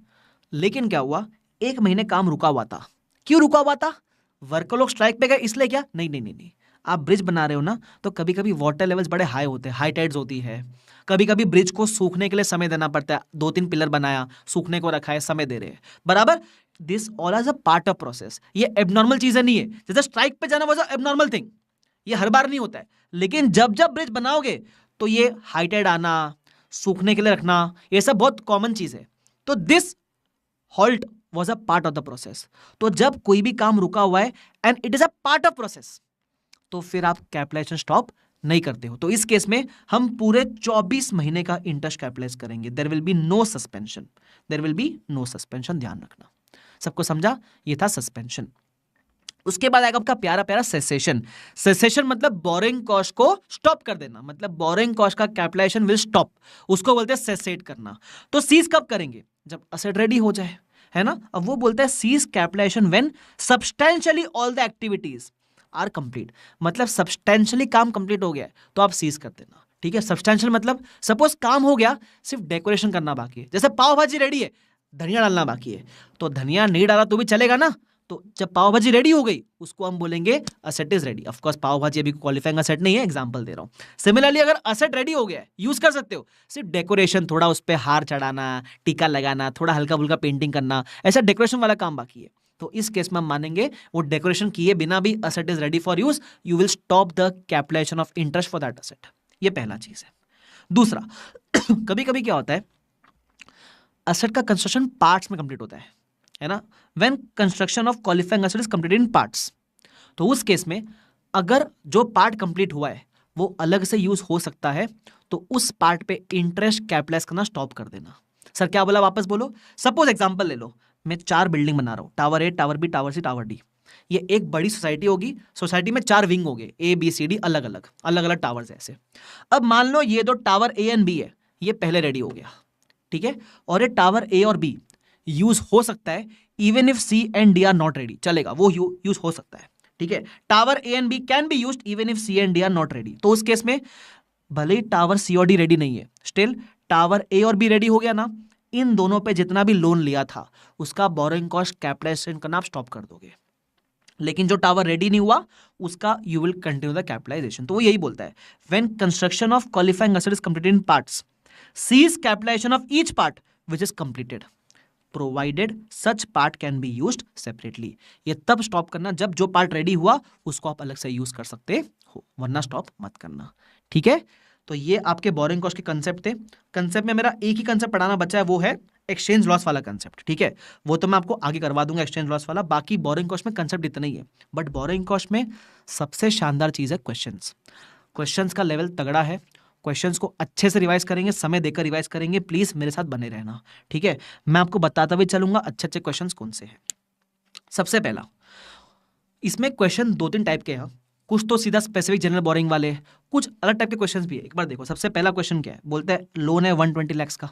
लेकिन क्या हुआ, 1 महीने काम रुका हुआ था। क्यों रुका हुआ था, वर्कर लोग स्ट्राइक पे गए इसलिए क्या, नहीं, आप ब्रिज बना रहे हो ना, तो कभी कभी वाटर लेवल्स बड़े हाई होते हैं, हाई टाइड्स होती है, कभी कभी ब्रिज को सूखने के लिए समय देना पड़ता है, 2-3 पिलर बनाया, सूखने को रखा है, समय दे रहे हैं, बराबर। This all as a part of process, ये एबनॉर्मल चीजें नहीं है। जैसे स्ट्राइक पे जाना वाज अ एबनॉर्मल थिंग, ये हर बार नहीं होता है, लेकिन जब जब ब्रिज बनाओगे तो ये हाई टाइड आना, सूखने के लिए रखना, ये सब बहुत कॉमन चीज है। तो this halt was a part of the process. तो जब कोई भी काम रुका हुआ है and it is a part of process, तो फिर आप कैपिटलाइजेशन स्टॉप नहीं करते हो। तो इस केस में हम पूरे 24 महीने का इंटरेस्ट कैपिटलाइज करेंगे। There will be no suspension, ध्यान रखना। सबको समझा, ये था सस्पेंशन। उसके बाद आएगा आपका प्यारा प्यारा सेसेशन। सेसेशन मतलब बोरिंग कॉस्ट को स्टॉप कर देना, मतलब बोरिंग कॉस्ट का कैपिटलाइजेशन विल स्टॉप, उसको बोलते हैं सेसेट करना। तो सीज कब करेंगे, जब असेट रेडी हो जाए। है ना। अब वो बोलता है cease capitalisation when substantially all the activities are complete, मतलब सब्सटेंशियली काम कंप्लीट हो गया है तो आप सीज कर देना, ठीक है। सब्सटेंशियल मतलब सपोज काम हो गया, सिर्फ डेकोरेशन करना बाकी है, जैसे पाव भाजी रेडी है, धनिया डालना बाकी है, तो धनिया नहीं डाला तो भी चलेगा ना। तो जब पाव भाजी रेडी हो गई उसको हम बोलेंगे asset is ready. Of course pav bhaji अभी क्वालिफाइंग असेट नहीं है, एग्जांपल दे रहा हूं। सिमिलरली अगर असेट रेडी हो गया है, यूज कर सकते हो, सिर्फ डेकोरेशन, थोड़ा उस पर हार चढ़ाना, टीका लगाना, थोड़ा हल्का फुल्का पेंटिंग करना, ऐसा डेकोरेशन वाला काम बाकी है, तो इस केस में हम मानेंगे वो डेकोरेशन किए बिना भी asset is ready for use, you will stop the capitalisation of interest for that asset. ये पहला चीज है। दूसरा, कभी कभी क्या होता है, असेट का कंस्ट्रक्शन पार्ट्स में कंप्लीट होता है ना। When construction of qualifying asset is completed in parts, तो उस केस में अगर जो पार्ट कंप्लीट हुआ है वो अलग से यूज हो सकता है, तो उस पार्ट पे इंटरेस्ट कैपिटलाइज करना स्टॉप कर देना। सर क्या बोला, वापस बोलो। सपोज एग्जांपल ले लो, मैं 4 बिल्डिंग बना रहा हूं, tower A, tower B, tower C, tower D. ये एक बड़ी सोसाइटी होगी, सोसाइटी में 4 विंग हो गए, ए बी सी डी, अलग अलग टावर्स ऐसे। अब मान लो ये दो टावर ए एंड बी है, ये पहले रेडी हो गया, ठीक है, और ये टावर ए और बी यूज हो सकता है even if C and D are not ready, चलेगा, वो यूज हो सकता है, ठीक है। Tower A and B can be used even if C and D are not ready, तो उस केस में भले ही टावर सी और डी रेडी नहीं है, स्टिल टावर ए और बी रेडी हो गया ना, इन दोनों पे जितना भी लोन लिया था उसका बोरोइंग कॉस्ट कैपिटलाइजेशन करना आप स्टॉप कर दोगे। लेकिन जो टावर रेडी नहीं हुआ उसका you will continue the capitalisation. तो वो यही बोलता है, when construction of qualifying asset is completed in parts, cease capitalisation of each part which is completed provided such part can be used separately. ये तब स्टॉप करना जब जो पार्ट रेडी हुआ उसको आप अलग से यूज कर सकते हो, वरना स्टॉप मत करना, ठीक है। तो ये आपके बोरिंग कॉस्ट के कंसेप्ट थे। कंसेप्ट में मेरा एक ही कंसेप्ट पढ़ाना बचा है, वो है एक्सचेंज लॉस वाला कंसेप्ट, ठीक है। वो तो मैं आपको आगे करवा दूंगा एक्सचेंज लॉस वाला। बाकी बोरिंग कॉस्ट में कंसेप्ट इतना ही है, बट बोरिंग कॉस्ट में सबसे शानदार चीज है क्वेश्चंस का लेवल तगड़ा है। क्वेश्चंस को अच्छे से रिवाइज करेंगे, समय देकर रिवाइज करेंगे, प्लीज मेरे साथ बने रहना, ठीक है। मैं आपको बताता भी चलूंगा अच्छे अच्छे क्वेश्चंस कौन से हैं। सबसे पहला, इसमें क्वेश्चन 2-3 टाइप के हैं, कुछ तो सीधा स्पेसिफिक जनरल बोरिंग वाले, कुछ अलग टाइप के क्वेश्चंस भी है। एक बार देखो, सबसे पहला क्वेश्चन क्या है, बोलते हैं लोन है 120 लाख का,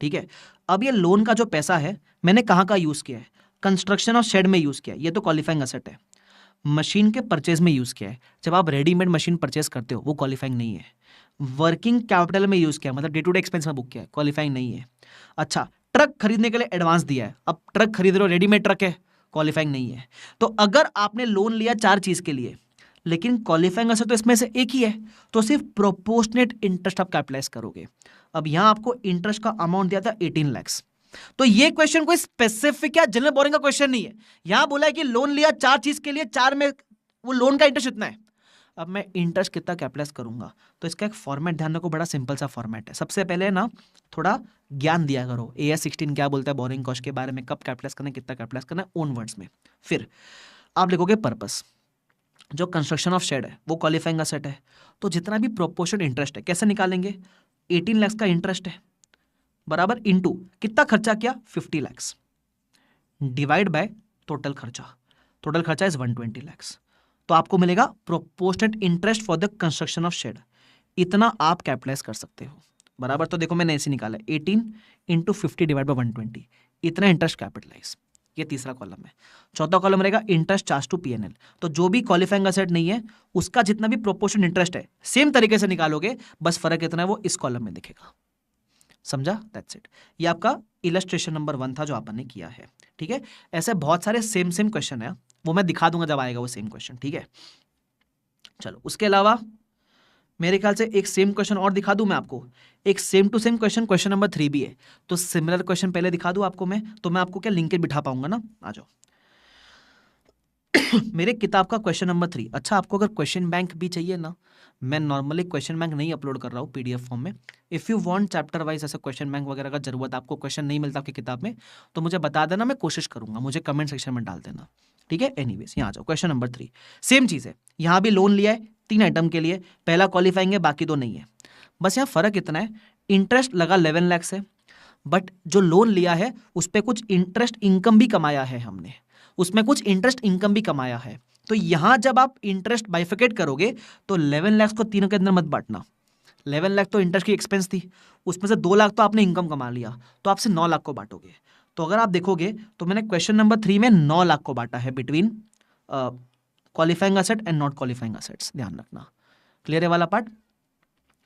ठीक है। अब ये लोन का जो पैसा है मैंने कहाँ का यूज किया है, कंस्ट्रक्शन और शेड में यूज किया है, ये तो क्वालिफाइंग असेट है। मशीन के परचेज में यूज किया है, जब आप रेडीमेड मशीन परचेज करते हो वो क्वालिफाइंग नहीं है। वर्किंग कैपिटल में यूज किया, मतलब डे टू डे एक्सपेंस में बुक किया है, क्वालिफाइंग नहीं है। अच्छा, ट्रक खरीदने के लिए एडवांस दिया है, अब ट्रक खरीद रहे हो, रेडीमेड ट्रक है, क्वालिफाइंग नहीं है। तो अगर आपने लोन लिया 4 चीज के लिए, लेकिन क्वालिफाइंग असेट तो इसमें से एक ही है, तो सिर्फ प्रोपोर्शनेट इंटरेस्ट आप कैपिटलाइज करोगे। अब यहां आपको इंटरेस्ट का अमाउंट दिया था 18 लाख, तो ये क्वेश्चन कोई स्पेसिफिक या जनरल बोरिंग का क्वेश्चन नहीं है। यहां बोला है कि लोन लिया 4 चीज के लिए, 4 में वो लोन का इंटरेस्ट इतना है, अब मैं इंटरेस्ट कितना कैपिटलाइज करूंगा। तो इसका एक फॉर्मेट ध्यान रखो, बड़ा सिंपल सा फॉर्मेट है। सबसे पहले ना थोड़ा ज्ञान दिया करो, AS 16 क्या बोलता है बोरिंग कॉस्ट के बारे में, कब कैपिटलाइज करना है, कितना कैपिटलाइज करना है, ओन वर्ड्स में। फिर आप लिखोगे पर्पस, जो कंस्ट्रक्शन ऑफ शेड है वो क्वालिफाइंग असेट है, तो जितना भी प्रोपोर्शन इंटरेस्ट है कैसे निकालेंगे, 18 लाख का इंटरेस्ट है बराबर इनटू कितना खर्चा किया 50 लाख डिवाइड बाय टोटल खर्चा इज 120 लाख, तो आपको मिलेगा proportionate interest for the construction of shed, इतना आप कैपिटलाइज कर सकते हो बराबर। तो देखो मैंने ऐसे निकाला 18 इंटू 50 डिवाइड बाय 120, इतना इंटरेस्ट कैपिटलाइज, ये तीसरा कॉलम है। चौथा कॉलम रहेगा इंटरेस्ट चार्ज टू P&L, तो जो भी क्वालिफाइंग असेट नहीं है उसका जितना भी प्रोपोर्शन इंटरेस्ट है सेम तरीके से निकालोगे, बस फर्क इतना है वो इस कॉलम में दिखेगा, समझा, दैट्स इट। ये आपका इलस्ट्रेशन नंबर 1 था जो आपने किया है, ठीक है। ऐसे बहुत सारे सेम क्वेश्चन है, वो मैं दिखा दूंगा जब आएगा वो सेम क्वेश्चन, ठीक है। चलो उसके अलावा मेरे ख्याल से एक सेम क्वेश्चन और दिखा दूं मैं आपको, एक same to same question number 3 भी है, तो सिमिलर क्वेश्चन पहले दिखा दूं आपको मैं, तो मैं आपको क्या लिंकेज बिठा पाऊंगा ना, आ जाओ। मेरे किताब का क्वेश्चन नंबर 3। अच्छा, आपको अगर क्वेश्चन बैंक भी चाहिए ना, मैं नॉर्मली क्वेश्चन बैंक नहीं अपलोड कर रहा हूँ PDF फॉर्म में। If you want chapter wise ऐसा क्वेश्चन बैंक वगैरह का जरूरत, आपको क्वेश्चन नहीं मिलता आपकी किताब में, तो मुझे बता देना, मैं कोशिश करूंगा, मुझे कमेंट सेक्शन में डाल देना, ठीक है। एनीवेज यहाँ आ जाओ, क्वेश्चन नंबर 3 सेम चीज़ है, यहाँ भी लोन लिया है 3 आइटम के लिए, पहला क्वालिफाइंग है बाकी 2 नहीं है, बस यहाँ फर्क इतना है इंटरेस्ट लगा 11 लाख से, बट जो लोन लिया है उस पर कुछ इंटरेस्ट इनकम भी कमाया है हमने, उसमें कुछ इंटरेस्ट इनकम भी कमाया है। तो यहां जब आप इंटरेस्ट बाइफिकेट करोगे तो 11 लाख को तीनों के अंदर मत बांटना, 11 लाख तो इंटरेस्ट की एक्सपेंस थी, उसमें से 2 लाख तो आपने इनकम कमा लिया, तो आपसे 9 लाख को बांटोगे, तो अगर आप देखोगे तो मैंने क्वेश्चन नंबर 3 में 9 लाख को बांटा है between qualifying asset and not qualifying assets, ध्यान रखना। क्लियर है वाला पार्ट?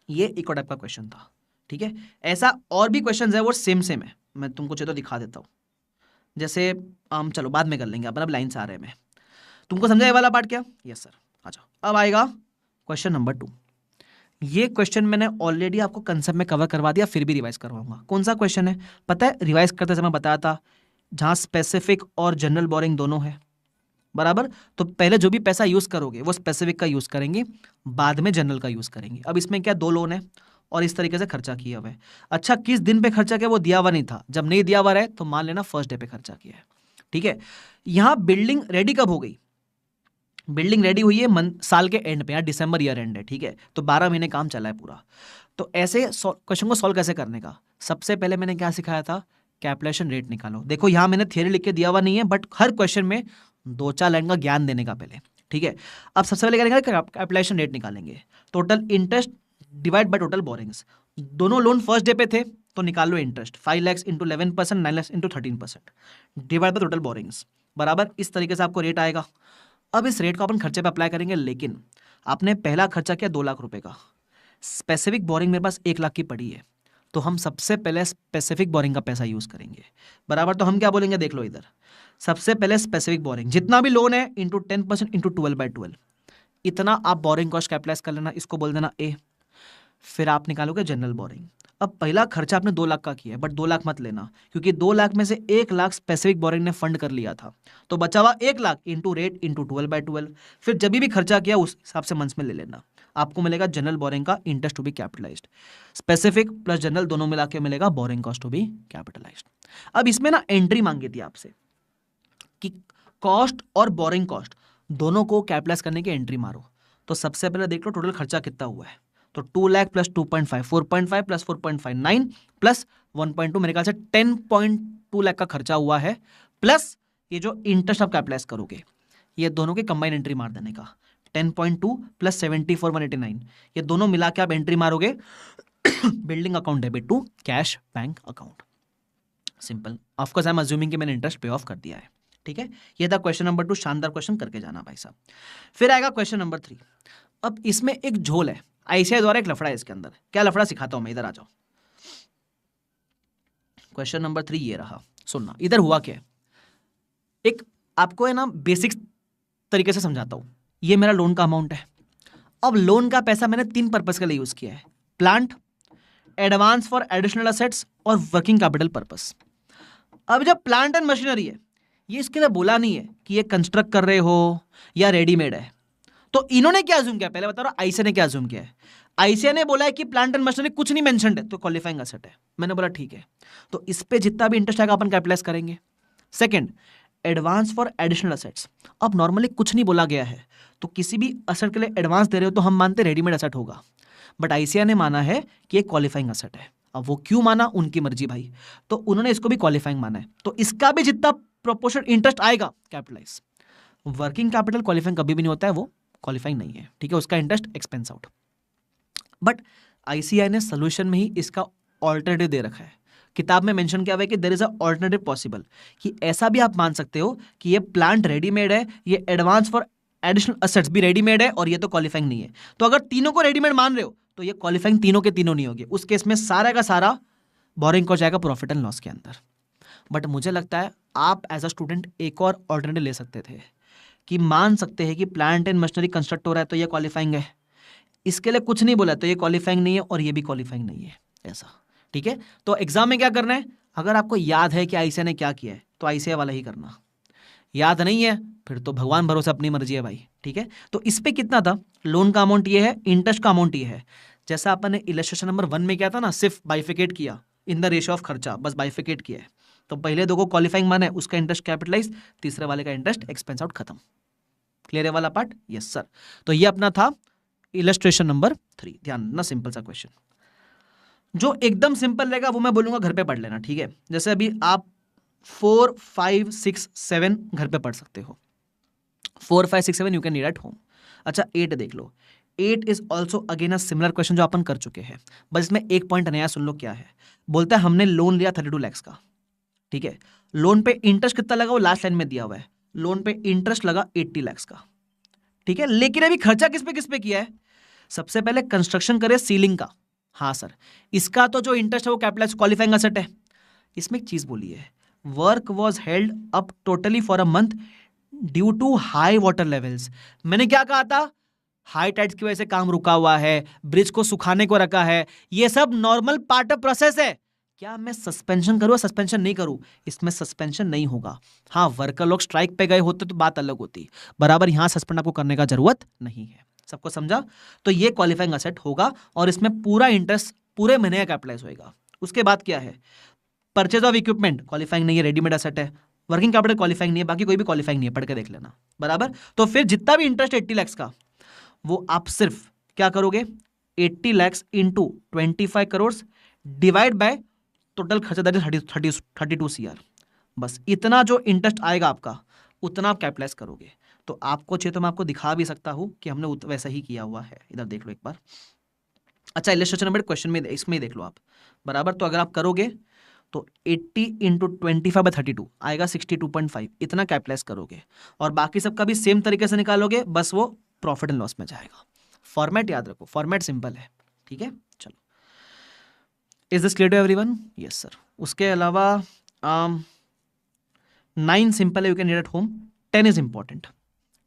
ये एक और टाइप का क्वेश्चन था, ठीक है। ऐसा और भी क्वेश्चन है वो सेम सेम है, मैं तुमको चाहिए तो दिखा देता हूँ। जैसे चलो बाद में कर लेंगे, अपन अब लाइन से आ रहे हैं। मैं तुमको समझा ये वाला पार्ट क्या? Yes sir. आ जाओ, अब आएगा क्वेश्चन नंबर 2। ये क्वेश्चन मैंने ऑलरेडी आपको कंसेप्ट में कवर करवा दिया, फिर भी रिवाइज करवाऊंगा। कौन सा क्वेश्चन है पता है? रिवाइज करते समय बताया था, जहां स्पेसिफिक और जनरल बोरिंग दोनों है, बराबर। तो पहले जो भी पैसा यूज करोगे वो स्पेसिफिक का यूज करेंगे, बाद में जनरल का यूज करेंगे। अब इसमें क्या, 2 लोन है और इस तरीके से खर्चा किया हुआ है। अच्छा, किस दिन पे खर्चा किया वो दिया हुआ नहीं था, जब नहीं दिया हुआ है तो मान लेना फर्स्ट डे पे खर्चा किया है, ठीक है। यहां बिल्डिंग रेडी कब हो गई? बिल्डिंग रेडी हुई है साल के एंड पे, यहाँ दिसंबर ईयर एंड है, ठीक है। तो 12 महीने काम चला है पूरा। तो ऐसे क्वेश्चन को सॉल्व कैसे करने का, सबसे पहले मैंने क्या सिखाया था, कैलकुलेशन रेट निकालो। देखो यहाँ मैंने थियरी लिख के दिया हुआ नहीं है, बट हर क्वेश्चन में 2-4 लाइन का ज्ञान देने का पहले, ठीक है। अब सबसे पहले क्या करेंगे, कैलकुलेशन रेट निकालेंगे। Total interest divide by total borings. दोनों लोन फर्स्ट डे पे थे तो निकाल लो interest, 5 lakh into 11%, 9 lakh into 13% divide by total borings, बराबर। इस तरीके से आपको रेट आएगा। अब इस रेट को अपन खर्चे पे अप्लाई करेंगे, लेकिन आपने पहला खर्चा किया 2 लाख रुपए का, स्पेसिफिक बोरिंग मेरे पास 1 लाख की पड़ी है, तो हम सबसे पहले स्पेसिफिक बोरिंग का पैसा यूज करेंगे, बराबर। तो हम क्या बोलेंगे, देख लो इधर, सबसे पहले स्पेसिफिक बोरिंग जितना भी लोन है इंटू 10% इंटू 12/12, इतना आप बोरिंग कॉस्ट कैपिटलाइज कर लेना, इसको बोल देना ए। फिर आप निकालोगे जनरल बोरिंग। अब पहला खर्चा आपने 2 लाख का किया है, बट 2 लाख मत लेना, क्योंकि 2 लाख में से 1 लाख स्पेसिफिक बोरिंग ने फंड कर लिया था, तो बचा हुआ 1 लाख इंटू रेट इंटू 12/12। फिर जब भी खर्चा किया उस हिसाब से मंथ्स में ले लेना, आपको मिलेगा जनरल बोरिंग का interest to be capitalised. Specific plus general दोनों मिला के मिलेगा borrowing cost to be capitalised. अब इसमें ना एंट्री मांगी थी आपसे कि कॉस्ट और बोरिंग कॉस्ट दोनों को कैपिटलाइज करने की एंट्री मारो। तो सबसे पहले देख लो टोटल खर्चा कितना हुआ है, तो 2 लाख प्लस 2.5, 4.5 प्लस 4.5, 9 प्लस 1.2, मेरे ख्याल से 10.2 लाख का खर्चा हुआ है, प्लस ये जो इंटरेस्ट आप कैपिटलाइज करोगे, ये दोनों की कंबाइन एंट्री मार देने का, 10.2 प्लस 74,189, ये दोनों मिला के आप एंट्री मारोगे building account debit to cash bank account. Simple. Of course I am assuming कि मैंने इंटरेस्ट पे ऑफ कर दिया है, ठीक है। ये था क्वेश्चन नंबर 2, शानदार क्वेश्चन करके जाना भाई साहब। फिर आएगा क्वेश्चन नंबर 3। अब इसमें एक झोल है, आईसीआई द्वारा एक लफड़ा है इसके अंदर। क्या लफड़ा सिखाता हूं मैं, इधर आ जाओ। क्वेश्चन नंबर 3 ये रहा, सुनना। इधर हुआ क्या है, एक आपको है ना बेसिक तरीके से समझाता हूं। ये मेरा लोन का अमाउंट है। अब लोन का पैसा मैंने 3 पर्पस के लिए यूज किया है, plant, advance for additional assets और वर्किंग कैपिटल पर्पस। अब जब प्लांट एंड मशीनरी है, ये इसके लिए बोला नहीं है कि ये कंस्ट्रक्ट कर रहे हो या रेडीमेड है। तो इन्होंने क्या अज्यूम किया, पहले बता रहा हूं आईसीआई ने क्या अज्यूम किया है। आईसीआई ने बोला है कि प्लांट एंड मशीनरी कुछ नहीं मेंशन्ड है, तो क्वालिफाइंग एसेट है। मैंने बोला ठीक है, तो इस पे जितना भी इंटरेस्ट आएगा अपन कैपिटलाइज करेंगे। Second, advance for additional assets. अब नॉर्मली कुछ नहीं बोला गया है, तो किसी भी असेट के लिए एडवांस दे रहे हो तो हम मानते रेडीमेड असेट होगा, बट आईसीआई ने माना है कि एक क्वालिफाइंग असेट है। अब वो क्यों माना, उनकी मर्जी भाई, तो उन्होंने इसको भी क्वालिफाइंग माना है, तो इसका भी जितना प्रोपोर्शन इंटरेस्ट आएगा कैपिटलाइज। वर्किंग कैपिटल क्वालिफाइंग कभी भी नहीं होता है, वो क्वालिफाइंग नहीं है, ठीक है, उसका interest expense out. But ICI ने सोल्यूशन में ही इसका ऑल्टरनेटिव दे रखा है। किताब में मेंशन किया हुआ है कि there is a alternative possible, कि ऐसा भी आप मान सकते हो कि ये प्लांट रेडीमेड है, ये एडवांस फॉर एडिशनल असेट्स भी रेडीमेड है, और ये तो क्वालिफाइंग नहीं है। तो अगर तीनों को रेडीमेड मान रहे हो तो ये क्वालिफाइंग तीनों के तीनों नहीं होगी। उस केस में सारा का सारा बोरिंग को जाएगा प्रॉफिट एंड लॉस के अंदर। बट मुझे लगता है आप एज अ स्टूडेंट एक और ऑल्टरनेटिव ले सकते थे, कि मान सकते हैं कि प्लांट एंड मशीनरी कंस्ट्रक्ट हो रहा है तो ये क्वालिफाइंग है, इसके लिए कुछ नहीं बोला तो ये क्वालिफाइंग नहीं है, और ये भी क्वालिफाइंग नहीं है, ऐसा, ठीक है। तो एग्जाम में क्या करना है, अगर आपको याद है कि आईसीआई ने क्या किया है तो आईसीआई वाला ही करना, याद नहीं है फिर तो भगवान भरोसे अपनी मर्जी है भाई, ठीक है। तो इस पे कितना था, लोन का अमाउंट ये है, इंटरेस्ट का अमाउंट ये है। जैसा अपन ने इलस्ट्रेशन नंबर 1 में किया था ना, सिर्फ बाइफिकेट किया इन द रेशियो ऑफ खर्चा, बस बाइफिकेट किया है। तो पहले दो को क्वालिफाइंग माना है, उसका इंटरेस्ट कैपिटलाइज, तीसरे वाले का इंटरेस्ट एक्सपेंस आउट, खत्म। क्लियर है वाला पार्ट? Yes sir. तो ये अपना था इलस्ट्रेशन नंबर 3। ध्यान देना, सिंपल सा क्वेश्चन। जो एकदम सिंपल रहेगा वो मैं बोलूंगा घर पे पढ़ लेना, ठीक है। जैसे अभी आप 4, 5, 6, 7 घर पे पढ़ सकते हो। 4, 5, 6, 7 you can read at home. अच्छा 8 देख लो। 8 is also again a similar question जो अपन कर चुके हैं, बस इसमें एक पॉइंट नया सुन लो क्या है। बोलता है हमने लोन लिया 32 लाख का, ठीक है। लोन पे इंटरेस्ट कितना लगा वो लास्ट लाइन में दिया हुआ है, लोन पे इंटरेस्ट लगा 80 लाख का, ठीक है। लेकिन अभी खर्चा किस पे किया है, सबसे पहले कंस्ट्रक्शन करे सीलिंग का, हाँ सर, इसका तो जो इंटरेस्ट है वो कैपिटलाइज क्वालिफाइंग एसेट है। इसमें एक चीज बोली है, work was held up totally for a month due to high water levels. मैंने क्या कहा था, हाई टाइड्स की वजह से काम रुका हुआ है, ब्रिज को सुखाने को रखा है, ये सब नॉर्मल पार्ट ऑफ प्रोसेस है। क्या मैं सस्पेंशन करूँ, सस्पेंशन नहीं करूँ, इसमें सस्पेंशन नहीं होगा। हाँ, वर्कर लोग स्ट्राइक पे गए होते तो बात अलग होती, बराबर यहां सस्पेंड आपको करने का जरूरत नहीं है। सबको समझा? तो ये क्वालिफाइंग असेट होगा और इसमें पूरा इंटरेस्ट पूरे महीने का कैपिटलाइज होगा। उसके बाद क्या है, परचेज ऑफ इक्विपमेंट क्वालिफाइंग नहीं है, रेडीमेड असेट है। वर्किंग कैपिटल क्वालिफाइंग नहीं है, बाकी कोई भी क्वालिफाइंग नहीं है, पढ़ के देख लेना, बराबर। तो फिर जितना भी इंटरेस्ट 80 लाख का, वो आप सिर्फ क्या करोगे, 80 lakh into 25 crore divide by total खर्चा दैट इज 32 CR, बस इतना जो इंटरेस्ट आएगा आपका उतना आप कैपिटलाइज करोगे। तो आपको चाहिए तो मैं आपको दिखा भी सकता हूं कि हमने वैसा ही किया हुआ है, इधर देख लो एक बार। अच्छा, इलस्ट्रेशन नंबर क्वेश्चन में इसमें ही देख लो आप, बराबर। तो अगर आप करोगे तो 80 इंटू 25/32 आएगा 62.5, इतना कैपिटलाइज करोगे और बाकी सबका भी सेम तरीके से निकालोगे, बस वो प्रॉफिट एंड लॉस में जाएगा। फॉर्मेट याद रखो, फॉर्मेट सिंपल है, ठीक है। चलो, is this clear to everyone? Yes sir. उसके अलावा 9 सिंपल है, you can read at home. 10 is important,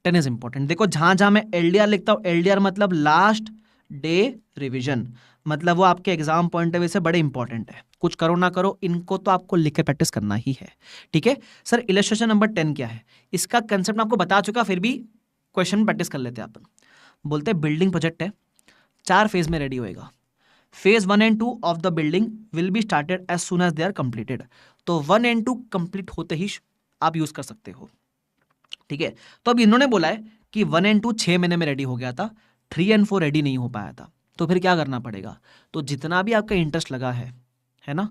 10 is important. देखो जहां जहां मैं LDR लिखता हूं, LDR मतलब लास्ट डे रिविजन, मतलब वो आपके एग्जाम पॉइंट ऑफ व्यू से बड़े इंपॉर्टेंट है। कुछ करो ना करो, इनको तो आपको लिख के प्रैक्टिस करना ही है, ठीक है सर। इलस्ट्रेशन नंबर 10 क्या है, इसका कंसेप्ट मैं आपको बता चुका, फिर भी क्वेश्चन में प्रैक्टिस कर लेते हैं अपन। बोलते हैं बिल्डिंग प्रोजेक्ट है, 4 फेज में रेडी होएगा। Phase 1 and 2 of the building will be started as soon as they are completed. तो 1 and 2 कंप्लीट होते ही आप यूज कर सकते हो, ठीक है। तो अब इन्होंने बोला है कि 1 and 2 6 महीने में रेडी हो गया था, 3 and 4 रेडी नहीं हो पाया था। तो फिर क्या करना पड़ेगा, तो जितना भी आपका इंटरेस्ट लगा है ना,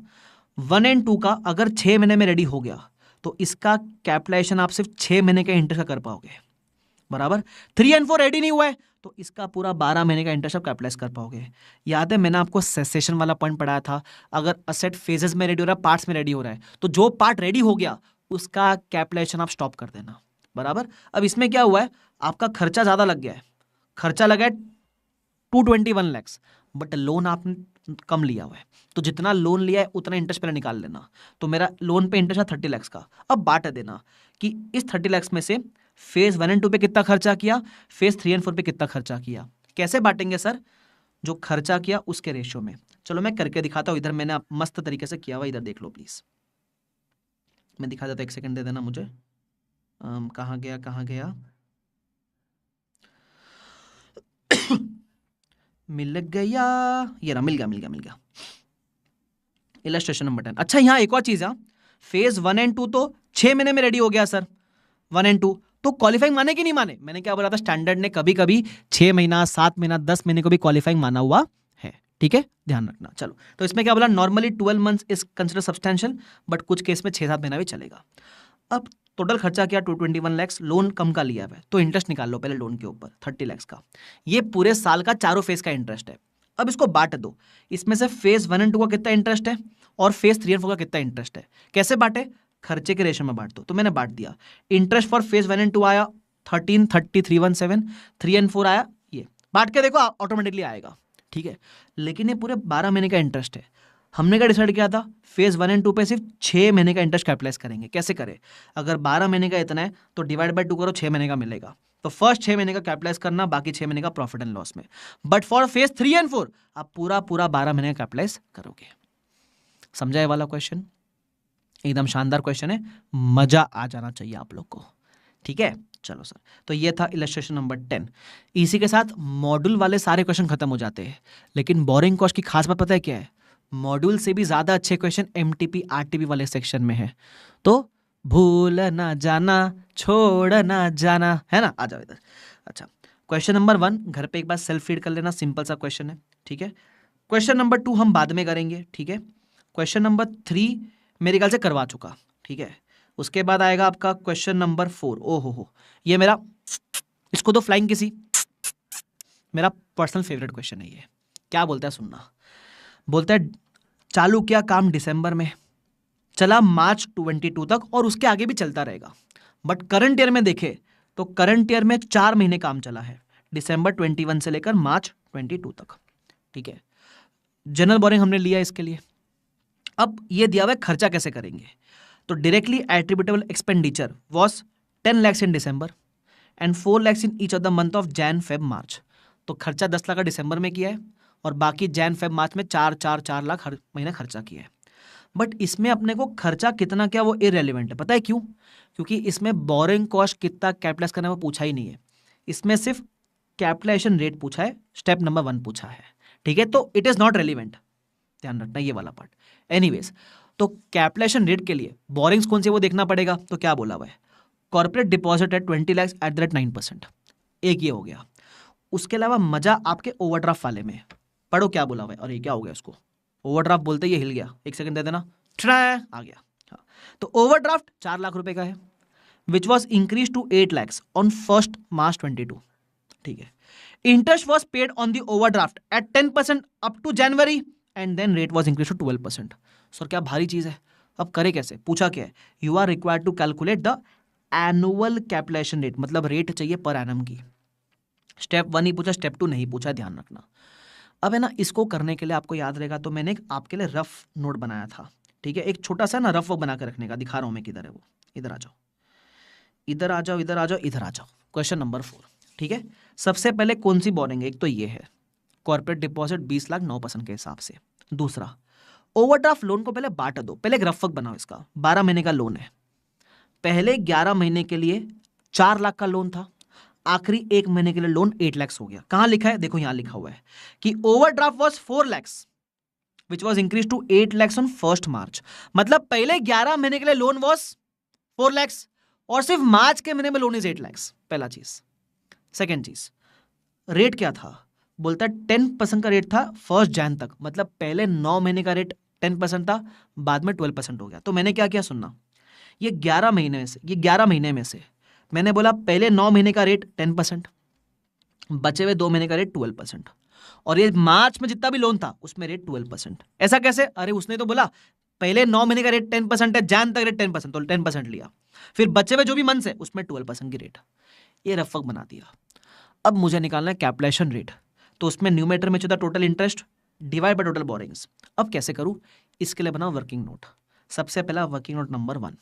1 and 2 का अगर 6 महीने में रेडी हो गया तो इसका कैपिटलाइजेशन आप सिर्फ 6 महीने का इंटरेस्ट का कर पाओगे, बराबर। 3 and 4 रेडी नहीं हुआ है तो इसका पूरा 12 महीने का इंटरेस्ट आप कैपिटलाइज कर पाओगे। याद है मैंने आपको सेसेशन वाला पॉइंट पढ़ाया था, अगर असेट फेजेस में रेडी हो रहा है, पार्ट्स में रेडी हो रहा है, तो जो पार्ट रेडी हो गया उसका कैपिटलाइजेशन आप स्टॉप कर देना, बराबर। अब इसमें क्या हुआ है, आपका खर्चा ज्यादा लग गया है, खर्चा लगा है 221 लाख, बट लोन आपने कम लिया हुआ है, तो जितना लोन लिया है उतना इंटरेस्ट पहले निकाल लेना। तो मेरा लोन पे इंटरेस्ट है 30 लाख का, अब बांट देना कि इस 30 लाख में से फेज 1 and 2 पे कितना खर्चा किया, फेज 3 and 4 पे कितना खर्चा किया। कैसे बांटेंगे सर, जो खर्चा किया उसके रेशियो में। चलो मैं करके दिखाता हूं, इधर मैंने मस्त तरीके से किया हुआ, इधर देख लो प्लीज, मैं दिखा देता, 1 सेकंड दे देना मुझे। कहाँ गया मिल गया, ये रहा, मिल गया। Illustration number 10। अच्छा, यहाँ एक और चीज है, फेज 1 and 2 तो 6 महीने में रेडी हो गया सर, 1 and 2 तो क्वालिफाइंग माने कि नहीं माने। मैंने क्या बोला था, स्टैंडर्ड ने कभी कभी 6 महीना 7 महीना 10 महीने को भी क्वालिफाइंग माना हुआ है, ठीक है, ध्यान रखना। चलो, तो इसमें क्या बोला, normally 12 months is consider substantial, but कुछ केस में 6-7 महीना भी चलेगा। अब टोटल खर्चा किया 221 लाख, लोन कम का लिया है, तो इंटरेस्ट निकाल लो पहले लोन के ऊपर 30 लाख का। ये पूरे साल का चारों फेज का इंटरेस्ट है। अब इसको बांट दो, इसमें से फेज 1 and 2 का कितना इंटरेस्ट है और फेज 3 and 4 का कितना इंटरेस्ट है। कैसे बांटे, खर्चे के रेशियो में बांट दो। तो मैंने बांट दिया, इंटरेस्ट फॉर फेज 1 and 2 आया 1330,317, 3 and 4 आया ये, बांट के देखो ऑटोमेटिकली आएगा, ठीक है। लेकिन ये पूरे 12 महीने का इंटरेस्ट है। हमने क्या डिसाइड किया था, फेज 1 and 2 पे सिर्फ 6 महीने का इंटरेस्ट कैपिटलाइज करेंगे। कैसे करें, अगर 12 महीने का इतना है तो डिवाइड बाय 2 करो, 6 महीने का मिलेगा। तो फर्स्ट 6 महीने का कैपिटलाइज करना, बाकी 6 महीने का प्रॉफिट एंड लॉस में। बट फॉर फेज 3 and 4 आप पूरा 12 महीने का कैपिटलाइज करोगे। समझा ये वाला क्वेश्चन? एकदम शानदार क्वेश्चन है, मजा आ जाना चाहिए आप लोग को, ठीक है। चलो सर, तो ये था इलस्ट्रेशन नंबर 10। इसी के साथ मॉड्यूल वाले सारे क्वेश्चन खत्म हो जाते हैं, लेकिन बोरिंग कॉस्ट की खास बात पता है क्या है, मॉड्यूल से भी ज्यादा अच्छे क्वेश्चन MTP RTP वाले सेक्शन में है। तो भूल ना जाना, छोड़ ना जाना, है ना। आ जाओ इधर। अच्छा, क्वेश्चन नंबर 1 घर पे एक बार सेल्फ रीड कर लेना, सिंपल सा क्वेश्चन है, ठीक है। क्वेश्चन नंबर 2 हम बाद में करेंगे, ठीक है। क्वेश्चन नंबर 3 मेरे ख्याल से करवा चुका, ठीक है। उसके बाद आएगा आपका क्वेश्चन नंबर 4। ओ हो, ये मेरा, इसको दो फ्लाइंग किसी, मेरा पर्सनल फेवरेट क्वेश्चन है ये। क्या बोलता है सुनना, बोलता है चालू किया काम दिसंबर में, चला मार्च 22 तक और उसके आगे भी चलता रहेगा। बट करंट ईयर में देखे तो करंट ईयर में 4 महीने काम चला है, दिसंबर 21 से लेकर मार्च 22 तक। ठीक है, जनरल बोरिंग हमने लिया इसके लिए। अब ये दिया हुआ है खर्चा कैसे करेंगे, तो directly attributable expenditure was 10 lakhs in December and 4 lakhs in each of the month of Jan Feb March. तो खर्चा 10 लाख का दिसंबर में किया है और बाकी जैन फेब मार्च में 4 लाख हर महीना खर्चा किया है। बट इसमें अपने को खर्चा कितना क्या वो इररेलेवेंट है, पता है क्यों? क्योंकि इसमें बोरिंग कॉस्ट कितना कैपिटलाइज करना है वो पूछा ही नहीं है, इसमें सिर्फ कैपिटलाइजेशन रेट पूछा है, स्टेप नंबर 1 पूछा है। ठीक है, तो इट इज नॉट रेलिवेंट, ध्यान रखना ये वाला पार्ट। एनीवेज, तो कैपिटलाइजेशन रेट के लिए बोरिंग्स कौन से वो देखना पड़ेगा। तो क्या बोला हुआ है, corporate deposit eight 20 lakhs eight the rate 9%, एक ये हो गया। उसके अलावा मजा आपके ओवरड्राफ्ट वाले में, पढ़ो क्या बोला हुआ है। और ये क्या हो गया, उसको ओवरड्राफ्ट बोलते ही ये हिल गया, एक सेकंड दे देना, आ गया। हाँ, तो ओवरड्राफ्ट 4 लाख रुपए का है, which was increase to 8 lakhs on 1 March 22। ठीक है, interest was paid on the overdraft at 10% up to January and then rate was increase to 12%। Sir क्या भारी चीज है, अब करे कैसे, पूछा क्या है, you are required to calculate the annual capitalisation rate, मतलब रेट चाहिए पर एनम की। स्टेप 1 ही पूछा, स्टेप 2 नहीं पूछा, ध्यान रखना। अब है ना, इसको करने के लिए आपको याद रहेगा तो मैंने एक आपके लिए रफ नोट बनाया था। ठीक है, एक छोटा सा ना रफ वर्क बना के रखने का, दिखा रहा हूं मैं किधर है वो, इधर आ जाओ, इधर आ जाओ, इधर आ जाओ, इधर आ जाओ। Question number 4। ठीक है, सबसे पहले कौन सी बोरिंग है, एक तो ये है कॉर्पोरेट डिपॉजिट 20 लाख 9% के हिसाब से। दूसरा, ओवरड्राफ्ट लोन को पहले बांट दो, पहले एक रफ वर्क बनाओ इसका। 12 महीने का लोन है, पहले 11 महीने के लिए 4 लाख का लोन था, आखिरी 1 महीने के लिए लोन 8 lakhs हो गया। कहां लिखा है, देखो यहां लिखा हुआ है कि overdraft was 4 lakhs which was increase to 8 lakhs on 1 March। मतलब पहले 11 महीने के लिए लोन वॉज 4 lakhs और सिर्फ मार्च के महीने में लोन इज 8 lakhs, पहला चीज। सेकेंड चीज, रेट क्या था, बोलता है 10% का रेट था 1 Jan तक, मतलब पहले 9 महीने का रेट 10% था, बाद में 12% हो गया। तो मैंने क्या किया सुनना, ये 11 महीने में से मैंने बोला पहले 9 महीने का रेट 10%, बचे हुए 2 महीने का रेट 12%, और ये मार्च में जितना भी लोन था उसमें रेट 12%। ऐसा कैसे, अरे उसने तो बोला पहले 9 महीने का रेट 10% है, जैन तक रेट 10%, तो 10% लिया, फिर बचे हुए जो भी मंथ्स है उसमें 12% की रेट, ये रफ वर्क बना दिया। अब मुझे निकालना है कैपिटलाइजेशन रेट, तो उसमें न्यूमेरेटर में चाहिए total interest divide by total borings. अब कैसे करूं, इसके लिए बनाओ वर्किंग नोट। सबसे पहला वर्किंग नोट नंबर 1,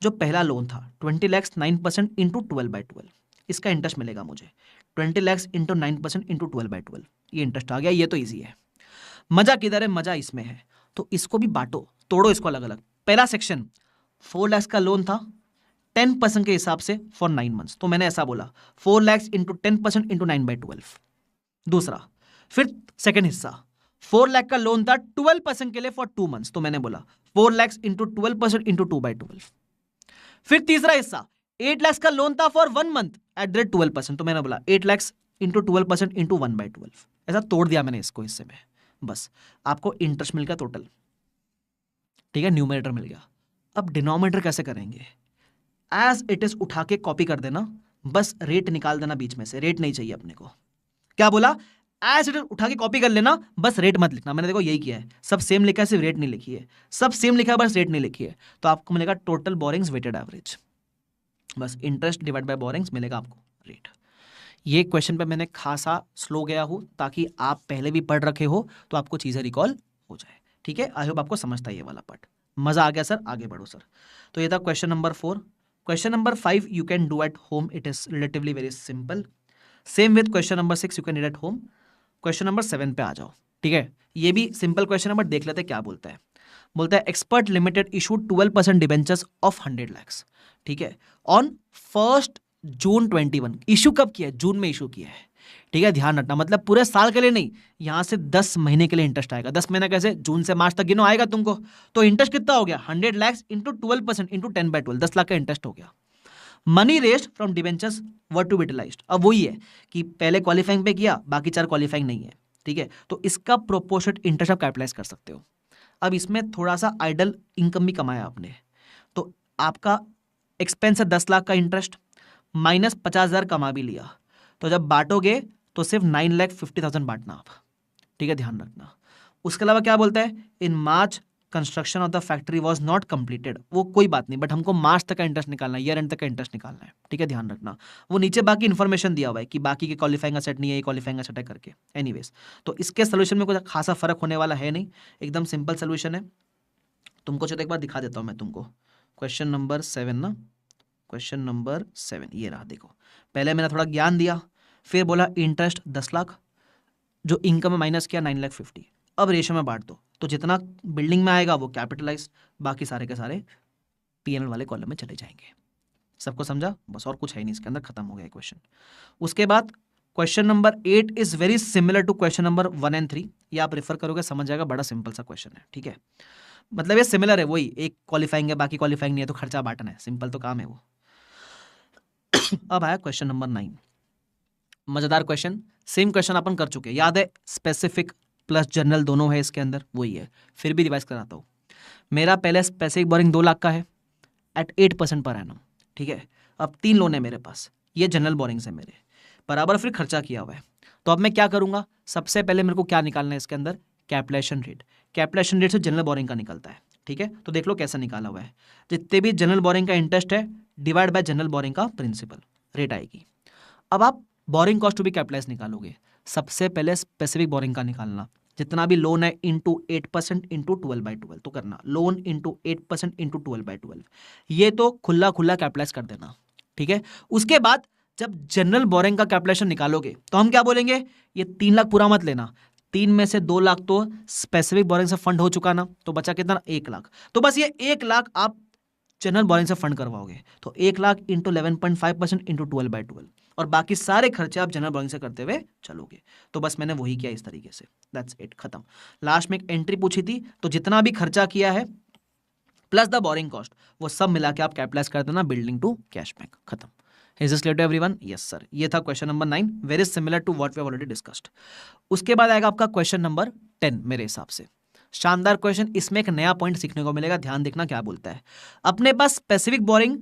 जो पहला लोन था 20 lakhs 9% इंटू 12/12, इसका इंटरेस्ट मिलेगा मुझे 20 lakhs इंटू 9% इंटू 12/12, ये इंटरेस्ट आ गया। ये तो ईजी है, मजा किधर है, मजा इसमें है। तो इसको भी बांटो, तोड़ो इसको अलग अलग। पहला सेक्शन 4 lakhs का लोन था 10% के हिसाब से फॉर 9 months, तो मैंने ऐसा बोला 4 lakhs इंटू 10% इंटू 9/12। दूसरा, फिर सेकेंड हिस्सा 4 लाख का लोन था 12% के लिए फॉर 2 months, तो मैंने बोला 4 lakhs इंटू 12% इंटू 2/12। फिर तीसरा हिस्सा 8 lakhs का लोन था for 1 month eight the rate 12%, तो मैंने बोला 8 lakhs इंटू 12% इंटू 1/12। ऐसा तोड़ दिया मैंने इसको हिस्से में, बस आपको इंटरेस्ट मिल गया टोटल। ठीक है, न्यूमरेटर मिल गया। अब डिनोमिनेटर कैसे करेंगे, एज इट इज उठा के कॉपी कर देना, बस रेट निकाल देना बीच में से, रेट नहीं चाहिए अपने को। क्या बोला, एज इट इज उठा के कॉपी कर लेना, बस रेट मत लिखना। मैंने देखो यही किया है, सब सेम लिखा है सिर्फ रेट नहीं लिखी है, सब सेम लिखा है बस रेट नहीं लिखी है। तो आपको मिलेगा टोटल बोरिंग्स वेटेड एवरेज, बस इंटरेस्ट डिवाइड बाय बोरिंग्स मिलेगा आपको रेट। ये क्वेश्चन पे मैंने खासा स्लो गया हूं ताकि आप पहले भी पढ़ रखे हो तो आपको चीजें रिकॉल हो जाए। ठीक है, आई होप आपको समझता है ये वाला पार्ट। मजा आ गया सर, आगे बढ़ो सर। तो ये था question number 4। Question number 5 you can do at home, it is relatively very simple. Same with question number 6 you can do at home. Question number 7 पे आ जाओ। ठीक है, ये भी सिंपल क्वेश्चन है बट देख लेते हैं क्या बोलता है। बोलता है expert limited issued 12% debentures of 100 lakhs। ठीक है, ऑन 1 June 21। इशू कब किया है, जून में इशू किया है। ठीक है, ध्यान रखना, मतलब पूरे साल के लिए नहीं, यहां से 10 महीने के लिए इंटरेस्ट आएगा। 10 महीना कैसे, जून से मार्च तक गिनो आएगा तुमको। तो इंटरेस्ट कितना हो गया, 100 lakhs इंटू 12% इंटू 10/12, 10 लाख का इंटरेस्ट हो गया। Money raised from debentures were to utilised. अब वही है कि पहले क्वालिफाइंग पे किया, बाकी 4 क्वालिफाइंग नहीं है। ठीक है, तो इसका प्रोपोर्शनेट इंटरेस्ट आप कैपिटलाइज कर सकते हो। अब इसमें थोड़ा सा आइडल इनकम भी कमाया आपने, तो आपका एक्सपेंस है 10 लाख का इंटरेस्ट माइनस 50,000 कमा भी लिया, तो जब बांटोगे तो सिर्फ 9,50,000 बांटना आप। ठीक है, ध्यान रखना। उसके अलावा क्या बोलता है, in March construction of the factory was not completed, वो कोई बात नहीं, बट हमको मार्च तक का इंटरेस्ट निकालना है, ईयर एंड तक का इंटरेस्ट निकालना है, ठीक है, ध्यान रखना। वो नीचे बाकी इन्फॉर्मेशन दिया हुआ है कि बाकी के क्वालिफाइंग असेट नहीं है, ये क्वालिफाइंग असेट है करके। एनीवेज, तो इसके सोल्यूशन में कोई खासा फर्क होने वाला है नहीं, एकदम सिंपल सोल्यूशन है। तुमको चलो एक बार दिखा देता हूँ मैं तुमको। क्वेश्चन नंबर 7 ना, क्वेश्चन नंबर 7 ये रहा, देखो। पहले मैंने थोड़ा ज्ञान दिया, फिर बोला इंटरेस्ट 10 लाख, जो इनकम में माइनस किया 9,50,000। अब रेशो में बांट दो, तो जितना बिल्डिंग में आएगा वो कैपिटलाइज, बाकी सारे के सारे पीएनएल वाले कॉलम में चले जाएंगे। सबको समझा? बस, और कुछ है नहीं इसके अंदर, खत्म हो गया क्वेश्चन। उसके बाद question number 8 is very similar to question number 1 and 3। ये आप रेफर करोगे, समझ जाएगा, बड़ा सिंपल सा क्वेश्चन है, ठीक है। मतलब ये सिमिलर है, वही एक क्वालिफाइंग है बाकी क्वालिफाइंग नहीं है, तो खर्चा बांटना है, सिंपल तो काम है वो। अब आया क्वेश्चन नंबर 9, मजेदार क्वेश्चन। सेम क्वेश्चन अपन कर चुके हैं, याद है, स्पेसिफिक प्लस जनरल दोनों है इसके अंदर, वही है, फिर भी रिवाइज कराता हूँ। मेरा पहले स्पेसिफिक बोरिंग 2 लाख का है एट 8% पर एनम, ठीक है। अब 3 लोन है मेरे पास, ये जनरल बोरिंग्स है मेरे, बराबर फिर खर्चा किया हुआ है। तो अब मैं क्या करूंगा, सबसे पहले मेरे को क्या निकालना है इसके अंदर, कैपिटलाइजेशन रेट। कैपिटलाइजेशन रेट से जनरल बोरिंग का निकलता है, ठीक है। तो देख लो कैसा निकाला हुआ है, जितने भी जनरल बोरिंग का इंटरेस्ट है डिवाइड बाय जनरल बोरिंग का प्रिंसिपल रेट आएगी। अब आप borrowing cost to be capitalise निकालोगे, सबसे पहले स्पेसिफिक बोरिंग का निकालना, जितना भी लोन है इंटू 8% इंटू 12/12, तो करना लोन इंटू 8% इंटू 12/12, ये तो खुला खुला कैपिटलाइज कर देना, ठीक है। उसके बाद जब जनरल बोरिंग का कैपिटलाइजेशन निकालोगे तो हम क्या बोलेंगे, ये 3 लाख पूरा मत लेना, 3 में से 2 लाख तो स्पेसिफिक बोरिंग से फंड हो चुका ना, तो बचा कितना, 1 लाख। तो बस ये 1 लाख आप जनरल बोरिंग से फंड करवाओगे, तो 1 लाख इंटू 11.5% इंटू 12/12, और बाकी सारे खर्चे आप जनरल बोरिंग से करते हुए चलोगे। तो बस मैंने वही किया इस तरीके से, दैट्स इट, खत्म। लास्ट में एक एंट्री पूछी थी, तो जितना भी खर्चा किया है प्लस द बोरिंग कॉस्ट, वो सब मिला के आप कैपिटलाइज कर देना बिल्डिंग टू कैश बैंक, खत्म। Is this clear to everyone? Yes sir. ये था question number 9, very similar to what we have already discussed. उसके बाद आएगा आपका क्वेश्चन नंबर 10, मेरे हिसाब से शानदार क्वेश्चन। इसमें एक नया पॉइंट सीखने को मिलेगा, ध्यान देखना क्या बोलता है। अपने पास स्पेसिफिक बोरिंग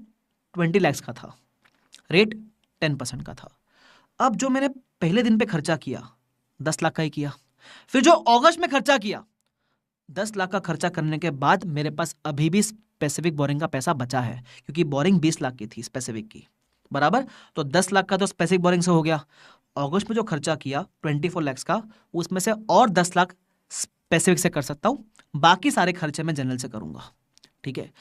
20 लाख का था, रेट 10% का था। अब जो मैंने पहले दिन पे खर्चा किया 10 लाख का ही किया, फिर जो अगस्त में खर्चा किया 10 लाख का खर्चा करने के बाद मेरे पास अभी भी स्पेसिफिक बोरिंग का पैसा बचा है, क्योंकि बोरिंग 20 लाख की थी स्पेसिफिक की, बराबर। तो 10 लाख का तो स्पेसिफिक बोरिंग से हो गया, अगस्त में जो खर्चा किया 24 लाख का, उसमें से और 10 लाख स्पेसिफिक से कर सकता हूं, बाकी सारे खर्चे मैं जनरल से करूंगा, ठीक है।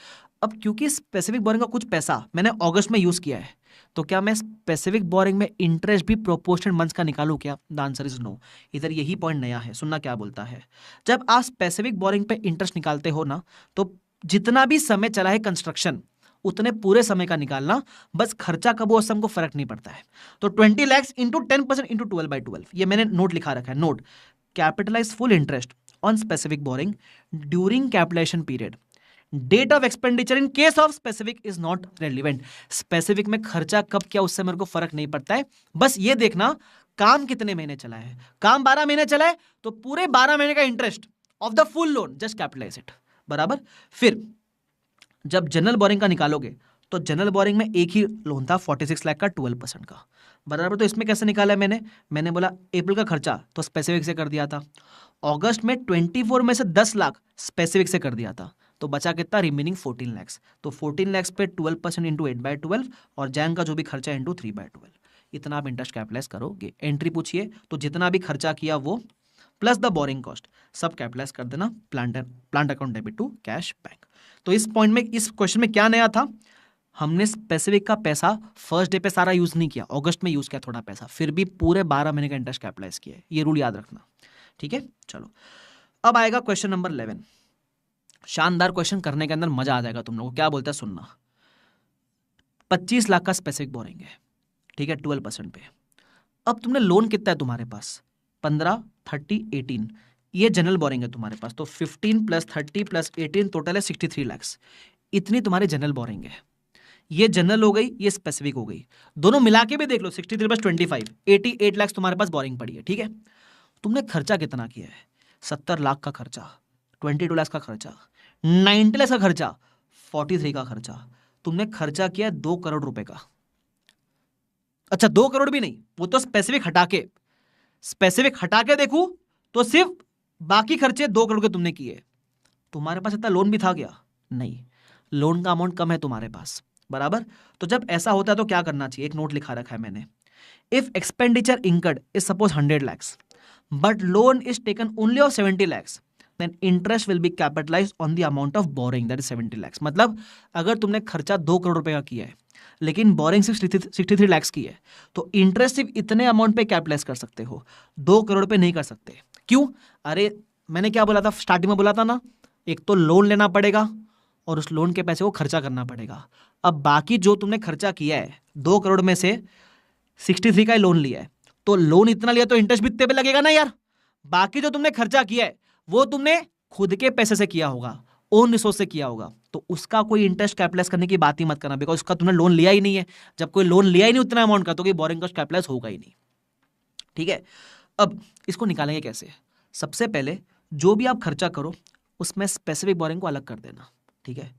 अब क्योंकि स्पेसिफिक बोरिंग का कुछ पैसा मैंने अगस्त में यूज किया है, तो क्या मैं स्पेसिफिक बोरिंग में इंटरेस्ट भी प्रोपोर्शनल मंथ्स का निकालूं क्या? The answer is no. इधर यही पॉइंट नया है, सुनना क्या बोलता है। जब आप स्पेसिफिक बोरिंग पे इंटरेस्ट निकालते हो ना, तो जितना भी समय चला है कंस्ट्रक्शन उतने पूरे समय का निकालना, बस खर्चा कब हो उससे हमको फर्क नहीं पड़ता है। तो 20 लाख इंटू 10% इंटू 12/12, ये मैंने नोट लिखा रखा है, note capitalise full interest on specific borrowing during capitalisation period, date of expenditure in case of specific is not relevant. Specific में खर्चा कब किया उससे मेरे को फर्क नहीं पड़ता है, बस ये देखना काम कितने महीने चला है। काम 12 महीने चला है तो पूरे 12 महीने का interest of the full loan just capitalise it, बराबर। फिर जब जनरल बोरिंग का निकालोगे तो जनरल बोरिंग में एक ही लोन था 46 लाख का 12% का, बराबर। तो इसमें कैसे निकाला है मैंने बोला अप्रैल का खर्चा तो स्पेसिफिक से कर दिया था, अगस्त में 24 में से 10 लाख स्पेसिफिक से कर दिया था, तो बचा कितना, रिमेनिंग 14 लाख। तो 14 लाख पे 12% इंटू 8/12 और जैन का जो भी खर्चा इंटू 3/12, इतना आप इंटरेस्ट कैपिटलाइज करोगे। एंट्री पूछिए तो जितना भी खर्चा किया वो प्लस द बोरिंग कॉस्ट सब कैपिटलाइज कर देना, plant account debit to cash bank. तो इस पॉइंट में, इस क्वेश्चन में क्या नया था, हमने स्पेसिफिक का पैसा फर्स्ट डे पे सारा यूज नहीं किया, अगस्त में यूज किया थोड़ा पैसा, फिर भी पूरे 12 महीने का इंटरेस्ट कैपिटलाइज किया है, ये रूल याद रखना, ठीक है। चलो अब आएगा क्वेश्चन नंबर 11, शानदार क्वेश्चन, करने के अंदर मजा आ जाएगा तुम लोगों को। क्या बोलता है सुनना, 25 लाख का स्पेसिफिक बोरिंग है, ठीक है, 12% पे। अब तुमने लोन कितना है तुम्हारे पास, 15, 30, 18, ये जनरल बोरिंग है तुम्हारे पास, तो 15 प्लस 30 प्लस 18 टोटल है 63 लाख, इतनी तुम्हारी जनरल बोरिंग है। ये जनरल हो गई, ये स्पेसिफिक हो गई, दोनों मिला के भी देख लो, 63 प्लस 25 88 लाख तुम्हारे पास बोरिंग पड़ी है, ठीक है। तुमने खर्चा कितना किया है, 70 लाख का खर्चा, 22 लाख का खर्चा, 90 लाख का खर्चा, 43 का खर्चा, तुमने खर्चा किया 2 करोड़ रुपए का। अच्छा 2 करोड़ भी नहीं, वो तो स्पेसिफिक हटा के देखूं तो सिर्फ बाकी खर्चे 2 करोड़ के तुमने किए, तुम्हारे पास इतना लोन भी था क्या? नहीं, लोन का अमाउंट कम है तुम्हारे पास, बराबर। तो जब ऐसा होता है तो क्या करना चाहिए, एक नोट लिखा रखा है मैंने। If expenditure incurred is suppose 100 lakhs but loan is taken only of 70 lakhs then interest will be capitalized on the amount of borrowing that is 70 lakhs। मतलब अगर तुमने खर्चा 2 करोड़ रुपए का किया है लेकिन बोरिंग सिर्फ 63 lakhs की है, तो इंटरेस्ट सिर्फ इतने अमाउंट पे कैपिटलाइज कर सकते हो, 2 करोड़ पे नहीं कर सकते। क्यों? अरे मैंने क्या बोला था स्टार्टिंग में, बोला था ना, एक तो लोन लेना पड़ेगा और उस लोन के पैसे को खर्चा करना पड़ेगा। अब बाकी जो तुमने खर्चा किया है 2 करोड़ में से 63 का ही लोन लिया है, तो लोन इतना लिया तो इंटरेस्ट भी इतने पे लगेगा ना यार। बाकी जो तुमने खर्चा किया है वो तुमने खुद के पैसे से किया होगा, ओन रिसोर्स से किया होगा, तो उसका कोई इंटरेस्ट कैपिटलाइज करने की बात ही मत करना, बिकॉज उसका तुमने लोन लिया ही नहीं है। जब कोई लोन लिया ही नहीं उतना अमाउंट का, तो कोई बोरिंग कॉस्ट कैपिटलाइज होगा ही नहीं। ठीक है, अब इसको निकालेंगे कैसे? सबसे पहले जो भी आप खर्चा करो उसमें स्पेसिफिक बोरिंग को अलग कर देना। ठीक है,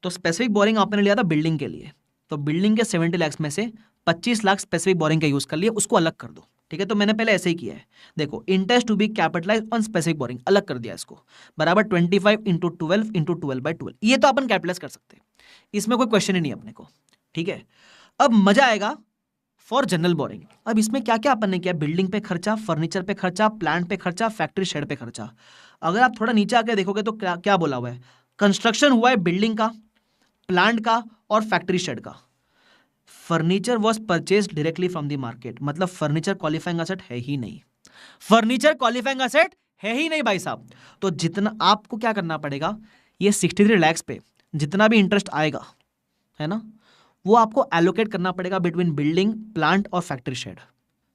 तो स्पेसिफिक बोरिंग आपने लिया था बिल्डिंग के लिए, तो बिल्डिंग के 70 lakhs में से 25 लाख स्पेसिफिक बोरिंग का यूज कर लिए, उसको अलग कर दो। ठीक है, तो मैंने पहले ऐसे ही किया है, देखो, interest to be capitalise on specific borrowing अलग कर दिया इसको, बराबर 25 इंटू 12 इंटू 12/12। ये तो अपन कैपिटलाइज कर सकते हैं, इसमें कोई क्वेश्चन ही नहीं अपने को। ठीक है, अब मजा आएगा फॉर जनरल बोरिंग। अब इसमें क्या क्या अपन ने किया, बिल्डिंग पे खर्चा, फर्नीचर पे खर्चा, प्लांट पे खर्चा, फैक्ट्री शेड पे खर्चा। अगर आप थोड़ा नीचे आके देखोगे तो क्या क्या बोला हुआ है, कंस्ट्रक्शन हुआ है बिल्डिंग का, प्लांट का और फैक्ट्री शेड का। Furniture was purchase directly from the market, मतलब फर्नीचर क्वालिफाइंग असेट है ही नहीं, फर्नीचर क्वालिफाइंग असेट है ही नहीं भाई साहब। तो जितना आपको क्या करना पड़ेगा, ये 63 lakhs पे जितना भी इंटरेस्ट आएगा, है ना, वो आपको एलोकेट करना पड़ेगा बिटवीन बिल्डिंग, प्लांट और फैक्ट्री शेड,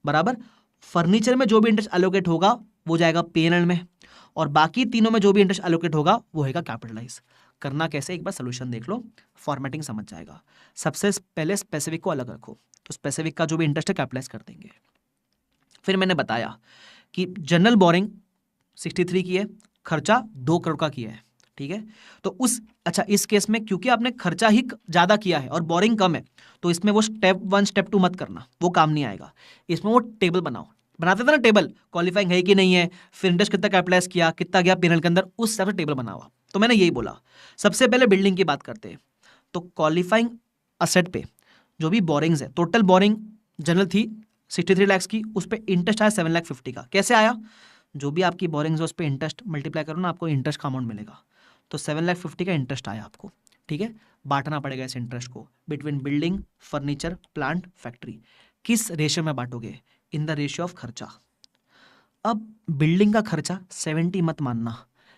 बराबर। फर्नीचर में जो भी इंटरेस्ट एलोकेट होगा वो जाएगा P&L में, और बाकी तीनों में जो भी इंटरेस्ट एलोकेट होगा वो होगा कैपिटलाइज। करना कैसे, एक बार सोल्यूशन देख लो, फॉर्मेटिंग समझ जाएगा। सबसे पहले स्पेसिफिक को अलग रखो, तो स्पेसिफिक का जो भी इंटरेस्ट है कैपिटलाइज कर देंगे। फिर मैंने बताया कि जनरल बोरिंग 63 की है, खर्चा 2 करोड़ का किया है। ठीक है, तो इस केस में क्योंकि आपने खर्चा ही ज्यादा किया है और बोरिंग कम है, तो इसमें वो स्टेप 1 स्टेप 2 मत करना, वो काम नहीं आएगा। इसमें वो टेबल बनाओ, बनाते थे ना टेबल, क्वालिफाइंग है कि नहीं है, फिर इंटरेस्ट कितना कैपिटलाइज किया, कितना गया P&L के अंदर, उस हिसाब से टेबल बनाओ। तो मैंने यही बोला, सबसे पहले बिल्डिंग की बात करते हैं। तो क्वालिफाइंग असेट पे जो भी बोरिंग्स है, टोटल बोरिंग जनरल थी 63 lakhs की, उस पर इंटरेस्ट आया 7,50,000 का। कैसे आया, जो भी आपकी बोरिंग्स है उस पर इंटरेस्ट मल्टीप्लाई करो ना, आपको इंटरेस्ट का अमाउंट मिलेगा। तो 7,50,000 का इंटरेस्ट आया आपको। ठीक है, बांटना पड़ेगा इस इंटरेस्ट को between building, furniture, plant, factory. किस रेशियो में बांटोगे, इन द रेशियो ऑफ खर्चा। अब बिल्डिंग का खर्चा 70 मत मानना,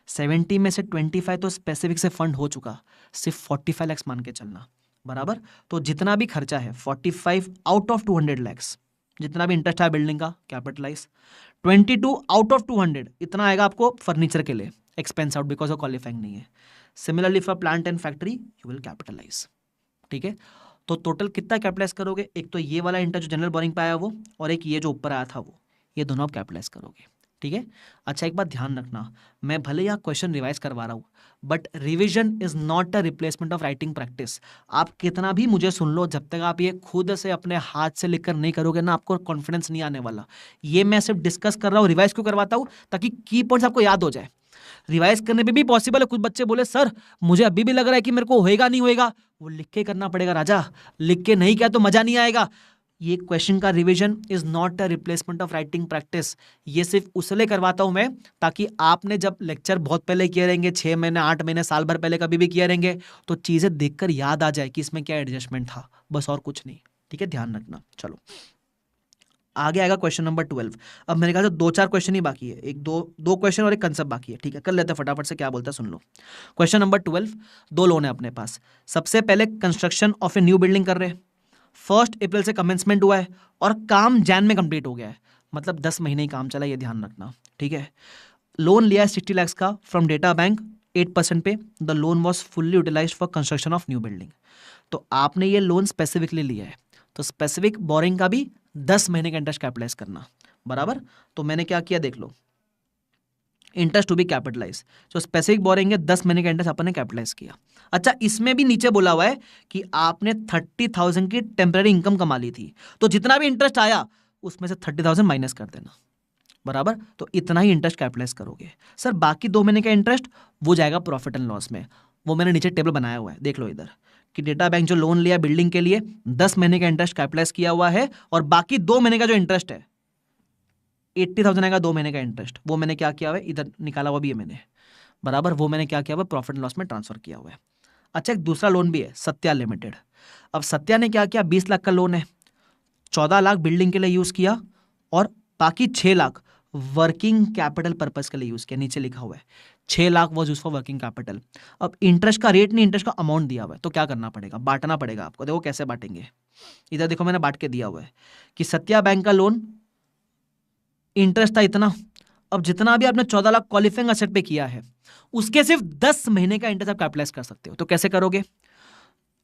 70 में से 25 तो स्पेसिफिक से फंड हो चुका, सिर्फ 45 lakhs मान के चलना, बराबर। तो जितना भी खर्चा है 45 आउट ऑफ 200 lakhs, जितना भी इंटरेस्ट है बिल्डिंग का कैपिटलाइज, 22 आउट ऑफ 200 इतना आएगा आपको फर्नीचर के लिए, expense out because of qualifying नहीं है। Similarly for plant and factory you will capitalise. ठीक है, तो टोटल कितना कैपिटलाइज करोगे, एक तो ये वाला इंटरेस्ट जो जनरल बोरिंग पे आया वो, और एक ये जो ऊपर आया था वो, ये दोनों आप कैपिटलाइज करोगे। ठीक है, अच्छा एक बात ध्यान रखना, मैं भले यहाँ क्वेश्चन रिवाइज करवा रहा हूँ, but revision is not a replacement of writing practice. आप कितना भी मुझे सुन लो, जब तक आप ये खुद से अपने हाथ से लिखकर नहीं करोगे ना, आपको कॉन्फिडेंस नहीं आने वाला। ये मैं सिर्फ डिस्कस कर रहा हूँ, रिवाइज क्यों करवाता हूँ, ताकि की पॉइंट्स आपको याद हो जाए। रिवाइज करने पे भी पॉसिबल है, कुछ बच्चे बोले सर मुझे अभी भी लग रहा है कि मेरे को होएगा नहीं होएगा, वो लिख के करना पड़ेगा राजा, लिख के नहीं किया तो मजा नहीं आएगा। ये क्वेश्चन का revision is not a replacement of writing practice. ये सिर्फ उसलिए करवाता हूं मैं ताकि आपने जब लेक्चर बहुत पहले किए रहेंगे, 6 महीने 8 महीने साल भर पहले कभी भी किए रहेंगे, तो चीजें देखकर याद आ जाए कि इसमें क्या एडजस्टमेंट था, बस और कुछ नहीं। ठीक है, ध्यान रखना। चलो आगे आएगा क्वेश्चन नंबर 12। अब मेरे ख्याल से 2-4 क्वेश्चन ही बाकी है, एक दो क्वेश्चन और एक कंसेप्ट बाकी है। ठीक है, कर लेते हैं फटाफट से, क्या बोलता है सुन लो। क्वेश्चन नंबर 12, 2 लोन है अपने पास। सबसे पहले construction of a new building कर रहे हैं, 1 अप्रैल से कमेंसमेंट हुआ है और काम जैन में कंप्लीट हो गया है, मतलब 10 महीने ही काम चला, ये ध्यान रखना। ठीक है, लोन लिया है 60 lakhs का फ्रॉम डेटा बैंक 8% पे, the loan was fully utilised for construction of new building. तो आपने ये लोन स्पेसिफिकली लिया है, तो स्पेसिफिक बोरिंग का भी 10 महीने का इंटरेस्ट कैपिटलाइज करना, बराबर। तो मैंने क्या किया देख लो, इंटरेस्ट टू बी कैपिटलाइज, जो स्पेसिफिक बोरिंग है 10 महीने का इंटरेस्ट अपन ने कैपिटलाइज किया। अच्छा, इसमें भी नीचे बोला हुआ है कि आपने 30,000 की टेम्पररी इनकम कमा ली थी, तो जितना भी इंटरेस्ट आया उसमें से 30,000 माइनस कर देना। बराबर, तो इतना ही इंटरेस्ट कैपिटलाइज करोगे। सर बाकी 2 महीने का इंटरेस्ट वो जाएगा प्रॉफिट एंड लॉस में, वो मैंने नीचे टेबल बनाया हुआ है, देख लो इधर कि डेटा बैंक जो लोन लिया बिल्डिंग के लिए 10 महीने का इंटरेस्ट कैपिटलाइज किया हुआ है, और बाकी 2 महीने का जो इंटरेस्ट है 80,000 आएगा 2 महीने का इंटरेस्ट, वो मैंने क्या किया हुआ है, इधर निकाला हुआ भी है मैंने, बराबर, वो मैंने क्या किया हुआ है, प्रॉफिट एंड लॉस में ट्रांसफर किया हुआ है। अच्छा, एक दूसरा लोन भी है सत्या लिमिटेड। अब सत्या ने क्या किया, 20 लाख का लोन है, 14 लाख बिल्डिंग के लिए यूज किया और बाकी 6 लाख वर्किंग कैपिटल पर्पस के लिए यूज किया। नीचे लिखा हुआ है 6 lakh was use for working capital. अब इंटरेस्ट का रेट नहीं, इंटरेस्ट का अमाउंट दिया हुआ है, तो क्या करना पड़ेगा, बांटना पड़ेगा आपको। देखो कैसे बांटेंगे, इधर देखो मैंने बांट के दिया हुआ है कि सत्या बैंक का लोन इंटरेस्ट था इतना, अब जितना भी आपने 14 लाख क्वालिफाइंग असेट पे किया है उसके सिर्फ 10 महीने का इंटरेस्ट आप कैपिटलाइज कर सकते हो। तो कैसे करोगे,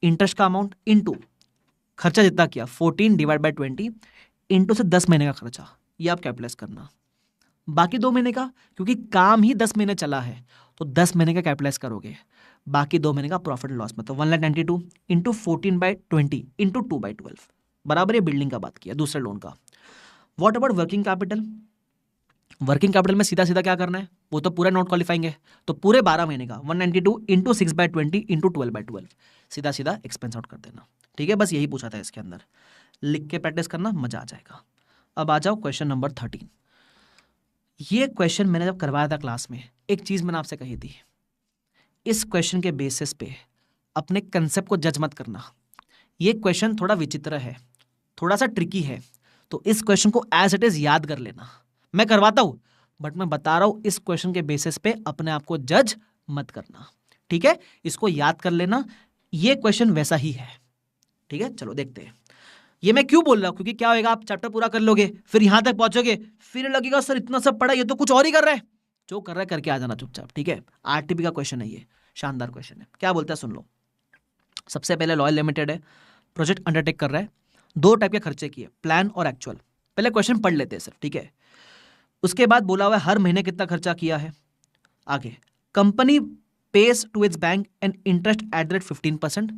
इंटरेस्ट का अमाउंट इनटू खर्चा जितना किया 14 डिवाइड बाय 20 इंटू से 10 महीने का खर्चा, ये आप कैपिटलाइज करना। बाकी 2 महीने का, क्योंकि काम ही 10 महीने चला है तो 10 महीने का कैपिटलाइज करोगे, बाकी 2 महीने का प्रॉफिट एंड लॉस में, तो 1,92,000 इंटू 14/20 इंटू 2/12, बराबर। ये बिल्डिंग का बात किया, दूसरे लोन का। What about working capital, working capital में सीधा सीधा क्या करना है, वो तो पूरा नॉट क्वालिफाइंग है, तो पूरे 12 महीने का 192 इंटू 6/20 इंटू 12/12, सीधा सीधा एक्सपेंस आउट कर देना। ठीक है, बस यही पूछा था इसके अंदर, लिख के प्रैक्टिस करना, मजा आ जाएगा। अब आ जाओ क्वेश्चन नंबर 13। ये क्वेश्चन मैंने जब करवाया था क्लास में, एक चीज मैंने आपसे कही थी, इस क्वेश्चन के बेसिस पे अपने कंसेप्ट को जज मत करना। ये क्वेश्चन थोड़ा विचित्र है, थोड़ा सा ट्रिकी है, तो इस क्वेश्चन को एज इट इज याद कर लेना। मैं करवाता हूं बट मैं बता रहा हूं, इस क्वेश्चन के बेसिस पे अपने आप को जज मत करना, ठीक है, इसको याद कर लेना। ये क्वेश्चन वैसा ही है, ठीक है। चलो देखते हैं। ये मैं क्यों बोल रहा हूं, क्योंकि क्या होगा, आप चैप्टर पूरा कर लोगे, फिर यहां तक पहुंचोगे, फिर लगेगा सर इतना सब पढ़ा, ये तो कुछ और ही कर रहा है। जो कर रहा है करके आ जाना चुपचाप, ठीक है। आरटीपी का क्वेश्चन है ये, शानदार क्वेश्चन है। क्या बोलता है सुन लो। सबसे पहले लॉयल लिमिटेड है, प्रोजेक्ट अंडरटेक कर रहा है, 2 टाइप के खर्चे किए, प्लान और एक्चुअल। पहले क्वेश्चन पढ़ लेते हैं सर, ठीक है। उसके बाद बोला हुआ है हर महीने कितना खर्चा किया है। आगे, company pays to its bank and interest at the rate 15%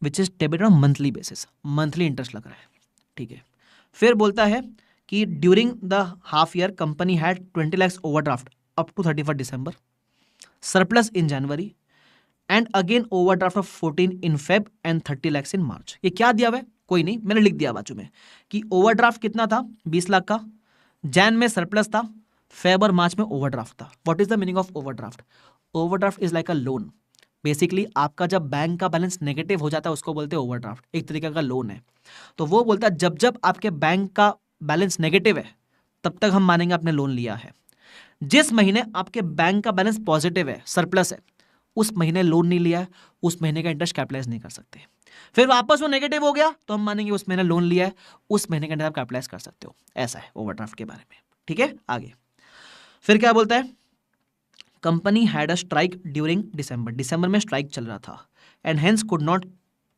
which is debit on monthly basis, monthly interest लग रहा है, ठीक है। फिर बोलता है कि during the half year company had 20 lakhs overdraft up to 31 December, surplus in January and again overdraft of 14 in Feb and 30 lakhs in March. ये क्या दिया हुआ है, कोई नहीं, मैंने लिख दिया बाजू में कि ओवरड्राफ्ट कितना था, 20 लाख का, जैन में सरप्लस था, फेब और मार्च में ओवरड्राफ्ट था। What is the meaning of overdraft, overdraft is like a loan. Basically आपका जब बैंक का बैलेंस नेगेटिव हो जाता है उसको बोलते हैं ओवरड्राफ्ट, एक तरीके का लोन है। तो वो बोलता है जब जब आपके बैंक का बैलेंस नेगेटिव है तब तक हम मानेंगे आपने लोन लिया है। जिस महीने आपके बैंक का बैलेंस पॉजिटिव है, सरप्लस है, उस महीने लोन नहीं लिया है, उस महीने का इंटरेस्ट कैपिटलाइज नहीं कर सकते। फिर वापस वो नेगेटिव हो गया तो हम मानेंगे उस महीने लोन लिया है, उस महीने का इंटरेस्ट आप कैपिटलाइज कर सकते हो। ऐसा है ओवरड्राफ्ट के बारे में, ठीक है। आगे फिर क्या बोलता है, company had a strike during December, दिसंबर में स्ट्राइक चल रहा था and hence could not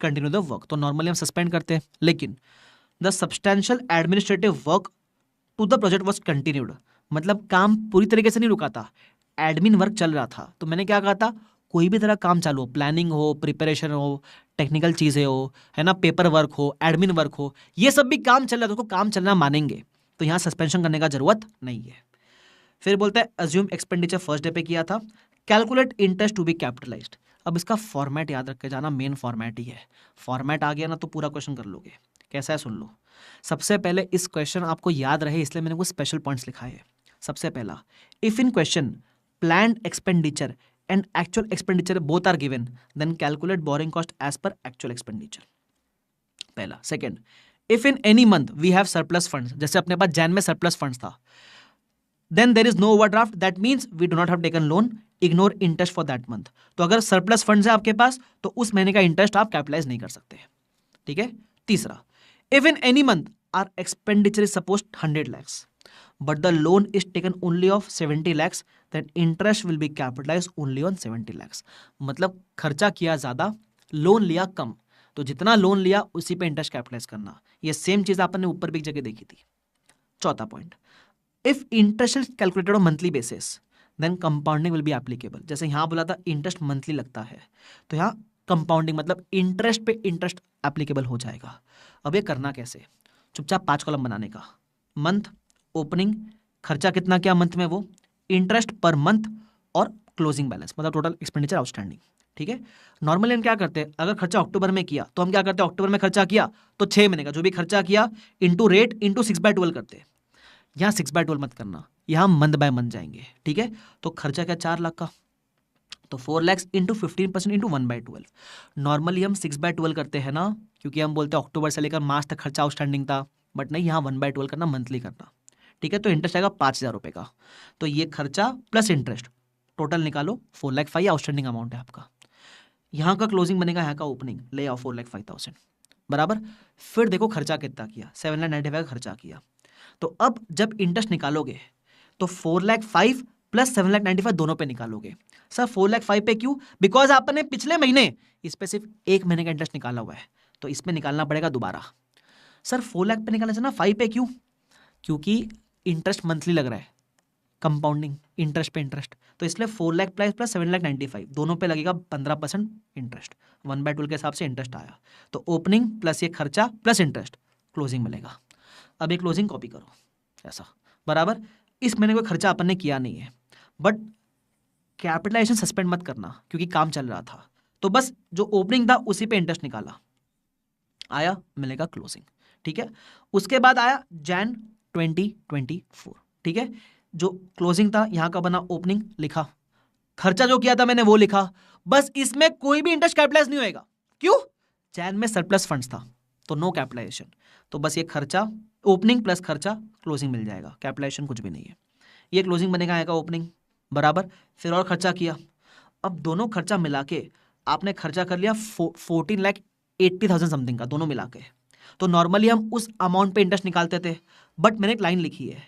continue the work. तो नॉर्मली हम सस्पेंड करते हैं, लेकिन the substantial administrative work to the project was continued, मतलब काम पूरी तरीके से नहीं रुका था, एडमिन वर्क चल रहा था। तो मैंने क्या कहा था, कोई भी तरह काम चालू हो, प्लानिंग हो, प्रिपरेशन हो, टेक्निकल चीज़ें हो, है ना, पेपर वर्क हो, एडमिन वर्क हो, ये सब भी काम चल रहा है, तो उसको काम चलना मानेंगे, तो यहाँ सस्पेंशन करने का जरूरत नहीं है। फिर बोलता है अज्यूम एक्सपेंडिचर फर्स्ट डे पे किया था, calculate interest to be capitalised. अब इसका फॉर्मेट याद रख के जाना, मेन फॉर्मेट ही है। फॉर्मेट आ गया ना तो पूरा क्वेश्चन कर लोगे। कैसा है सुन लो। सबसे पहले इस क्वेश्चन आपको याद रहे इसलिए मैंने कुछ स्पेशल पॉइंट्स लिखा है। सबसे पहला, if in question planned expenditure and actual expenditure both are given then calculate borrowing cost as per actual expenditure, पहला। Second, if in any month we have surplus funds, जैसे अपने पास जैन में surplus funds था, then there is no overdraft, that means we do not have taken loan, ignore interest for that month. तो अगर surplus funds है आपके पास तो उस महीने का इंटरेस्ट आप कैपिटलाइज नहीं कर सकते, ठीक है। तीसरा, if in any month are expenditure is suppose 100 lakhs but the loan is taken only of 70 lakhs, then interest will be capitalized only on 70 lakhs। मतलब खर्चा किया ज्यादा, लोन लिया कम, तो जितना लोन लिया उसी पे इंटरेस्ट कैपिटलाइज करना। ये सेम चीज आपने ऊपर भी एक जगह देखी थी। चौथा point, if interest is calculated on monthly basis then compounding will be applicable. जैसे यहाँ बोला था इंटरेस्ट मंथली लगता है, तो यहाँ कंपाउंडिंग मतलब इंटरेस्ट पे इंटरेस्ट एप्लीकेबल हो जाएगा। अब ये करना कैसे, चुपचाप 5 कॉलम बनाने का, मंथ, ओपनिंग, खर्चा कितना किया मंथ में, वो इंटरेस्ट पर मंथ और क्लोजिंग बैलेंस मतलब टोटल एक्सपेंडिचर आउटस्टैंडिंग। ठीक है, नॉर्मली हम क्या करते हैं, अगर खर्चा अक्टूबर में किया तो हम क्या करते हैं, अक्टूबर में खर्चा किया तो 6 महीने का जो भी खर्चा किया इंटू रेट इंटू 6/12 करते हैं। यहाँ 6/12 मत करना, यहाँ मंथ बाय मंथ जाएंगे। ठीक है, तो खर्चा क्या 4 लाख का, तो 4 लाख इंटू 15% इंटू 1/12। नॉर्मली हम 6/12 करते हैं ना, क्योंकि हम बोलते हैं अक्टूबर से लेकर मार्च तक खर्चा आउटस्टैंडिंग था, बट नहीं, यहाँ 1/12 करना, मंथली करना। ठीक है, तो इंटरेस्ट आएगा 5,000 रुपये का, तो ये खर्चा प्लस इंटरेस्ट टोटल निकालो 4,05,000 आउटस्टैंडिंग अमाउंट है आपका। यहाँ का क्लोजिंग बनेगा, यहाँ का ओपनिंग, ले आओ 4,05,000 बराबर। फिर देखो खर्चा कितना किया, 7,95,000 का खर्चा किया। तो अब जब इंटरेस्ट निकालोगे तो 4,05,000 प्लस 7,95,000 दोनों पे निकालोगे। सर 4,05,000 पे क्यों, बिकॉज आपने पिछले महीने इस पे सिर्फ 1 महीने का इंटरेस्ट निकाला हुआ है, तो इसमें निकालना पड़ेगा दोबारा। सर 4 लाख पे निकालना चाहिए ना, 5 पे क्यों, क्योंकि इंटरेस्ट मंथली लग रहा है, कंपाउंडिंग इंटरेस्ट पे इंटरेस्ट, तो इसलिए 4 लाख प्लस 7,95,000 दोनों पे लगेगा 15% इंटरेस्ट, 1/12 के हिसाब से इंटरेस्ट आया। तो ओपनिंग प्लस ये खर्चा प्लस इंटरेस्ट क्लोजिंग मिलेगा। अब ये क्लोजिंग कॉपी करो ऐसा बराबर। इस महीने कोई खर्चा अपन ने किया नहीं है, बट कैपिटलाइजेशन सस्पेंड मत करना क्योंकि काम चल रहा था, तो बस जो ओपनिंग था उसी पे इंटरेस्ट निकाला, आया मिलेगा क्लोजिंग। ठीक है, उसके बाद आया जैन 2024। ठीक है, जो क्लोजिंग था यहाँ का बना, ओपनिंग लिखा, खर्चा जो किया था मैंने वो लिखा, बस इसमें कोई भी इंटरेस्ट कैपिटलाइज नहीं होएगा। क्यों, जैन में सरप्लस फंड्स था तो नो कैपिटलाइजेशन, तो बस ये खर्चा ओपनिंग प्लस खर्चा क्लोजिंग मिल जाएगा, कैपिटलाइजेशन कुछ भी नहीं है। ये क्लोजिंग बनेगा, आएगा ओपनिंग बराबर। फिर और खर्चा किया, अब दोनों खर्चा मिला के आपने खर्चा कर लिया 14,80,000 समथिंग का दोनों मिला के। तो नॉर्मली हम उस अमाउंट पे इंटरेस्ट निकालते थे, बट मैंने एक लाइन लिखी है,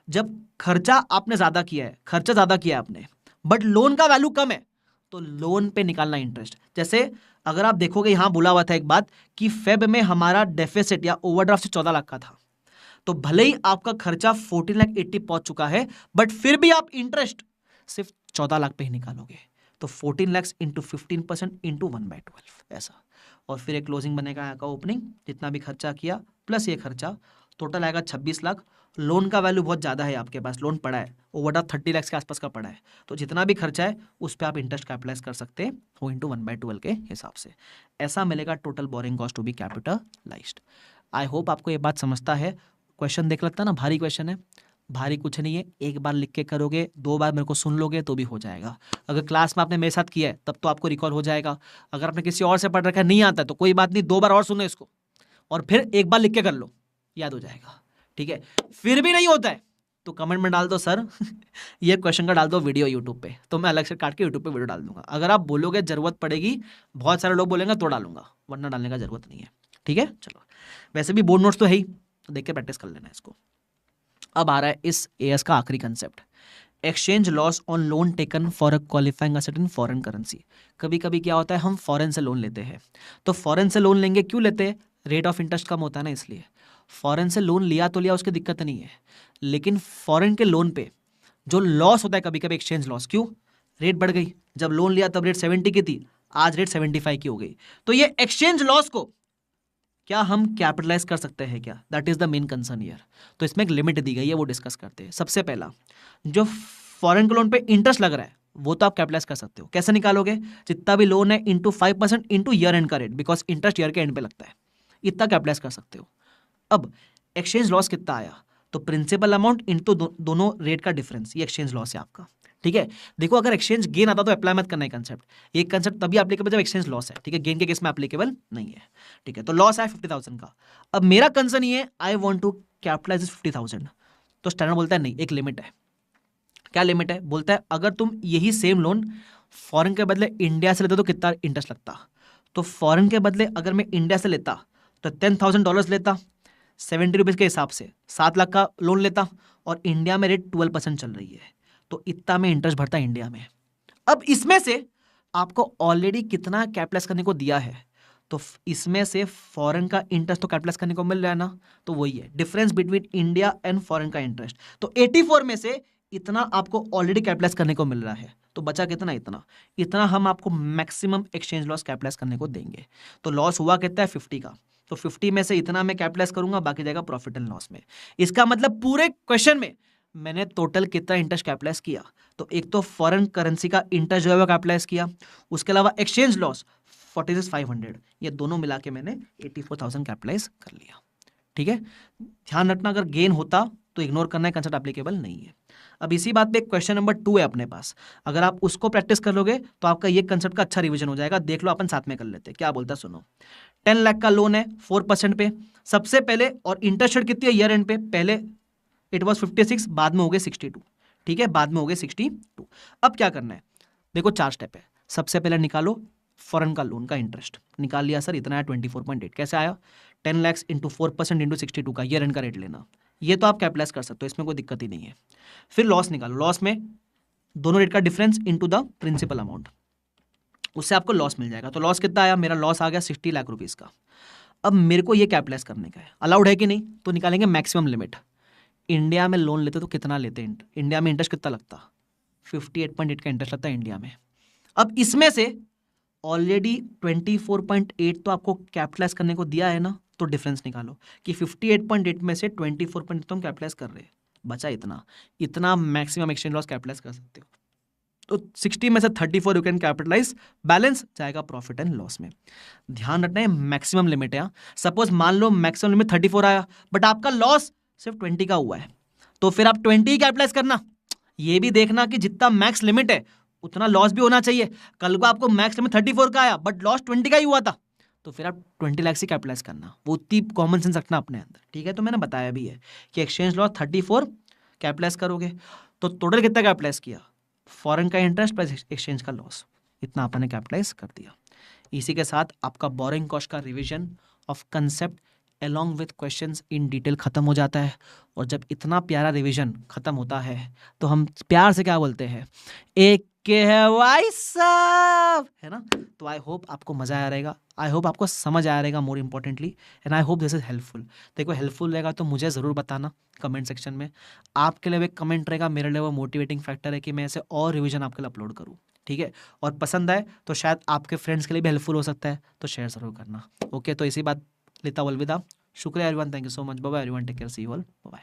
जब खर्चा आपने ज्यादा किया है, खर्चा ज्यादा किया है आपने, बट लोन का वैल्यू कम है, तो लोन पे निकालना इंटरेस्ट। जैसे अगर आप देखोगे यहां बोला हुआ था एक बात कि फेब में हमारा डेफिसिट या ओवरड्राफ्ट 14 लाख का था, तो भले ही आपका खर्चा 14,80,000 पहुंच चुका है, बट फिर भी आप इंटरेस्ट सिर्फ 14 लाख पे ही निकालोगे, तो 14 लाख इंटू 15% इंटू 1/12 ऐसा। और फिर एक क्लोजिंग बनेगा, यहाँ का ओपनिंग, जितना भी खर्चा किया प्लस ये खर्चा, टोटल आएगा 26 लाख। लोन का वैल्यू बहुत ज़्यादा है आपके पास, लोन पड़ा है ओवरड्राफ्ट 30 लाख के आसपास का पड़ा है, तो जितना भी खर्चा है उस पर आप इंटरेस्ट कैपिटलाइज कर सकते हैं वो इंटू 1/12 के हिसाब से। ऐसा मिलेगा total borrowing cost to be capitalised. I hope आपको ये बात समझता है। क्वेश्चन देख लगता है ना भारी क्वेश्चन है, भारी कुछ नहीं है, एक बार लिख के करोगे, 2 बार मेरे को सुन लोगे तो भी हो जाएगा। अगर क्लास में आपने मेरे साथ किया है तब तो आपको रिकॉल हो जाएगा, अगर आपने किसी और से पढ़ रखा है नहीं आता है तो कोई बात नहीं, 2 बार और सुनो इसको और फिर एक बार लिख के कर लो, याद हो जाएगा। ठीक है, फिर भी नहीं होता है तो कमेंट में डाल दो सर ये क्वेश्चन का डाल दो वीडियो यूट्यूब पे, तो मैं अलग से काट के यूट्यूब पे वीडियो डाल दूंगा। अगर आप बोलोगे जरूरत पड़ेगी, बहुत सारे लोग बोलेंगे तो डालूंगा, वरना डालने का जरूरत नहीं है। ठीक है, चलो वैसे भी बोर्ड नोट्स तो है ही, तो देख के प्रैक्टिस कर लेना इसको। अब आ रहा है इस एएस का आखिरी concept, exchange loss on loan taken for a qualifying asset in foreign currency. कभी कभी क्या होता है, हम फॉरेन से लोन लेते हैं, तो फॉरेन से लोन लेंगे, क्यों लेते हैं, रेट ऑफ इंटरेस्ट कम होता है ना, इसलिए फॉरेन से लोन लिया तो लिया, उसकी दिक्कत नहीं है, लेकिन फॉरेन के लोन पे जो लॉस होता है कभी कभी एक्सचेंज लॉस, क्यों, रेट बढ़ गई, जब लोन लिया तब रेट 70 की थी, आज रेट 75 की हो गई, तो ये एक्सचेंज लॉस को क्या हम कैपिटलाइज कर सकते हैं क्या, that is the main concern year. तो इसमें एक लिमिट दी गई है, वो डिस्कस करते हैं। सबसे पहला, जो फॉरेन के लोन पे इंटरेस्ट लग रहा है वो तो आप कैपिटलाइज कर सकते हो, कैसे निकालोगे, जितना भी लोन है इंटू 5% इंटू ईयर एंड का रेट, बिकॉज इंटरेस्ट ईयर के एंड पे लगता है, इतना कैपिटलाइज कर सकते हो। अब एक्सचेंज लॉस कितना आया, तो प्रिंसिपल अमाउंट इंटू दोनों रेट का डिफरेंस, ये एक्सचेंज लॉस है आपका। ठीक है, देखो अगर एक्सचेंज गेन आता तो अप्लाई मत करना है कंसेप्ट, ये कंसेप्ट तभी एप्लीकेबल जब एक्सचेंज लॉस है। ठीक है, गेन के केस में एप्लीकेबल नहीं है। ठीक है, तो लॉस है 50,000 का। अब मेरा कंसर्न ये है, आई वांट टू कैपिटलाइज 50,000, तो स्टैंडर्ड बोलता है नहीं, एक लिमिट है। क्या लिमिट है, बोलता है अगर तुम यही सेम लोन फॉरेन के बदले इंडिया से लेते तो कितना इंटरेस्ट लगता, तो फॉरेन के बदले अगर मैं इंडिया से लेता तो $10,000 लेता, 70 रुपीज़ के हिसाब से 7 लाख का लोन लेता, और इंडिया में रेट 12% चल रही है, तो इतना में इंटरेस्ट भरता इंडिया में। अब इसमें से आपको ऑलरेडी कितना कैपिटलाइज करने को दिया है, तो इसमें से फॉरेन का इंटरेस्ट तो कैपिटलाइज करने को मिल रहा है ना, तो वही है difference between India and foreign का इंटरेस्ट। तो 84 में से इतना आपको ऑलरेडी कैपिटलाइज करने को मिल रहा है, तो बचा कितना, इतना इतना हम आपको मैक्सिमम एक्सचेंज लॉस कैपिटलाइज करने को देंगे। तो लॉस हुआ कितना है 50 का, तो 50 में से इतना मैं कैपिटलाइज करूंगा, बाकी जाएगा प्रॉफिट एंड लॉस में। इसका मतलब पूरे क्वेश्चन में मैंने टोटल कितना इंटरेस्ट कैपिटलाइज किया, तो एक तो फॉरेन करेंसी का इंटरेस्ट जो है वो कैपिटलाइज किया, उसके अलावा एक्सचेंज लॉस 46,500, ये दोनों मिला के मैंने 84,000 कैपिटलाइज कर लिया। ठीक है, ध्यान रखना अगर गेन होता तो इग्नोर करना है, कंसेप्ट एप्लीकेबल नहीं है। अब इसी बात पे क्वेश्चन नंबर 2 है अपने पास, अगर आप उसको प्रैक्टिस कर लोगे तो आपका ये कंसेप्ट का अच्छा रिवीजन हो जाएगा। देख लो, अपन साथ में कर लेते हैं, क्या बोलता है सुनो। 10 लाख का लोन है 4% पे सबसे पहले, और इंटरेस्ट रेट कितनी है ईयर एंड पे, पहले इट वॉज 56, बाद में हो गए 62। ठीक है, बाद में हो गए 62। अब क्या करना है, देखो 4 स्टेप है। सबसे पहले निकालो फॉरेन का लोन का इंटरेस्ट, निकाल लिया सर, इतना है 24.8, कैसे आया, 10 लाख इंटू 4% इंटू 62 का ईयर एंड का रेट लेना, ये तो आप कैपिटलाइज कर सकते हो, इसमें कोई दिक्कत ही नहीं है। फिर लॉस निकालो, लॉस में दोनों रेट का difference into the principal amount, उससे आपको लॉस मिल जाएगा। तो लॉस कितना आया, मेरा लॉस आ गया 60 लाख रुपीज का। अब मेरे को ये कैपिटलाइज करने का है, अलाउड है कि नहीं, तो निकालेंगे मैक्सिमम लिमिट। इंडिया में लोन लेते तो कितना लेते हैं, इंडिया में इंटरेस्ट कितना लगता, 58.8 का इंटरेस्ट लगता है इंडिया में। अब इसमें से ऑलरेडी 24.8 तो आपको कैपिटलाइज करने को दिया है ना, तो डिफरेंस निकालो कि 58.8 में से 24.8 तो हम कैपिटलाइज कर रहे हैं, बचा इतना, इतना मैक्सिमम एक्सचेंज लॉस कैपिटलाइज कर सकते हो। तो 60 में से 34 यू कैन कैपिटलाइज, बैलेंस जाएगा प्रॉफिट एंड लॉस में। ध्यान रखना है मैक्सिमम लिमिट है। सपोज मान लो मैक्सिमम लिमिट 34 आया, बट आपका लॉस सिर्फ 20 का हुआ है, तो फिर आप 20 ही कैपिटलाइज करना। ये भी देखना कि जितना मैक्स लिमिट है उतना लॉस भी होना चाहिए। कल को आपको मैक्स लिमिट 34 का आया बट लॉस 20 का ही हुआ था, तो फिर आप 20 लाख से कैपिटलाइज करना, वो उतनी कॉमन सेंस रखना अपने अंदर। ठीक है, तो मैंने बताया भी है कि एक्सचेंज लॉस 34 कैपिटलाइज करोगे, तो टोटल कितना कैपिटलाइज किया, फॉरेन का इंटरेस्ट प्लस एक्सचेंज का लॉस, इतना आपने कैपिटलाइज कर दिया। इसी के साथ आपका बोरिंग कॉस्ट का revision of concept along with questions in detail खत्म हो जाता है। और जब इतना प्यारा रिवीजन खत्म होता है तो हम प्यार से क्या बोलते हैं, एक के है भाई साहब, है ना। तो आई होप आपको मजा आया रहेगा, आई होप आपको समझ आया रहेगा more importantly, and I hope this is helpful. देखो हेल्पफुल रहेगा तो मुझे ज़रूर बताना कमेंट सेक्शन में। आपके लिए वो एक कमेंट रहेगा, मेरे लिए वो मोटिवेटिंग फैक्टर है कि मैं ऐसे और रिवीजन आपके लिए अपलोड करूँ। ठीक है, और पसंद आए तो शायद आपके फ्रेंड्स के लिए भी हेल्पफुल हो सकता है, तो शेयर ज़रूर करना। ओके, तो इसी बात लेता हुआ अलविदा, शुक्रिया everyone, thank you so much, bye bye everyone, take care, see you all, bye.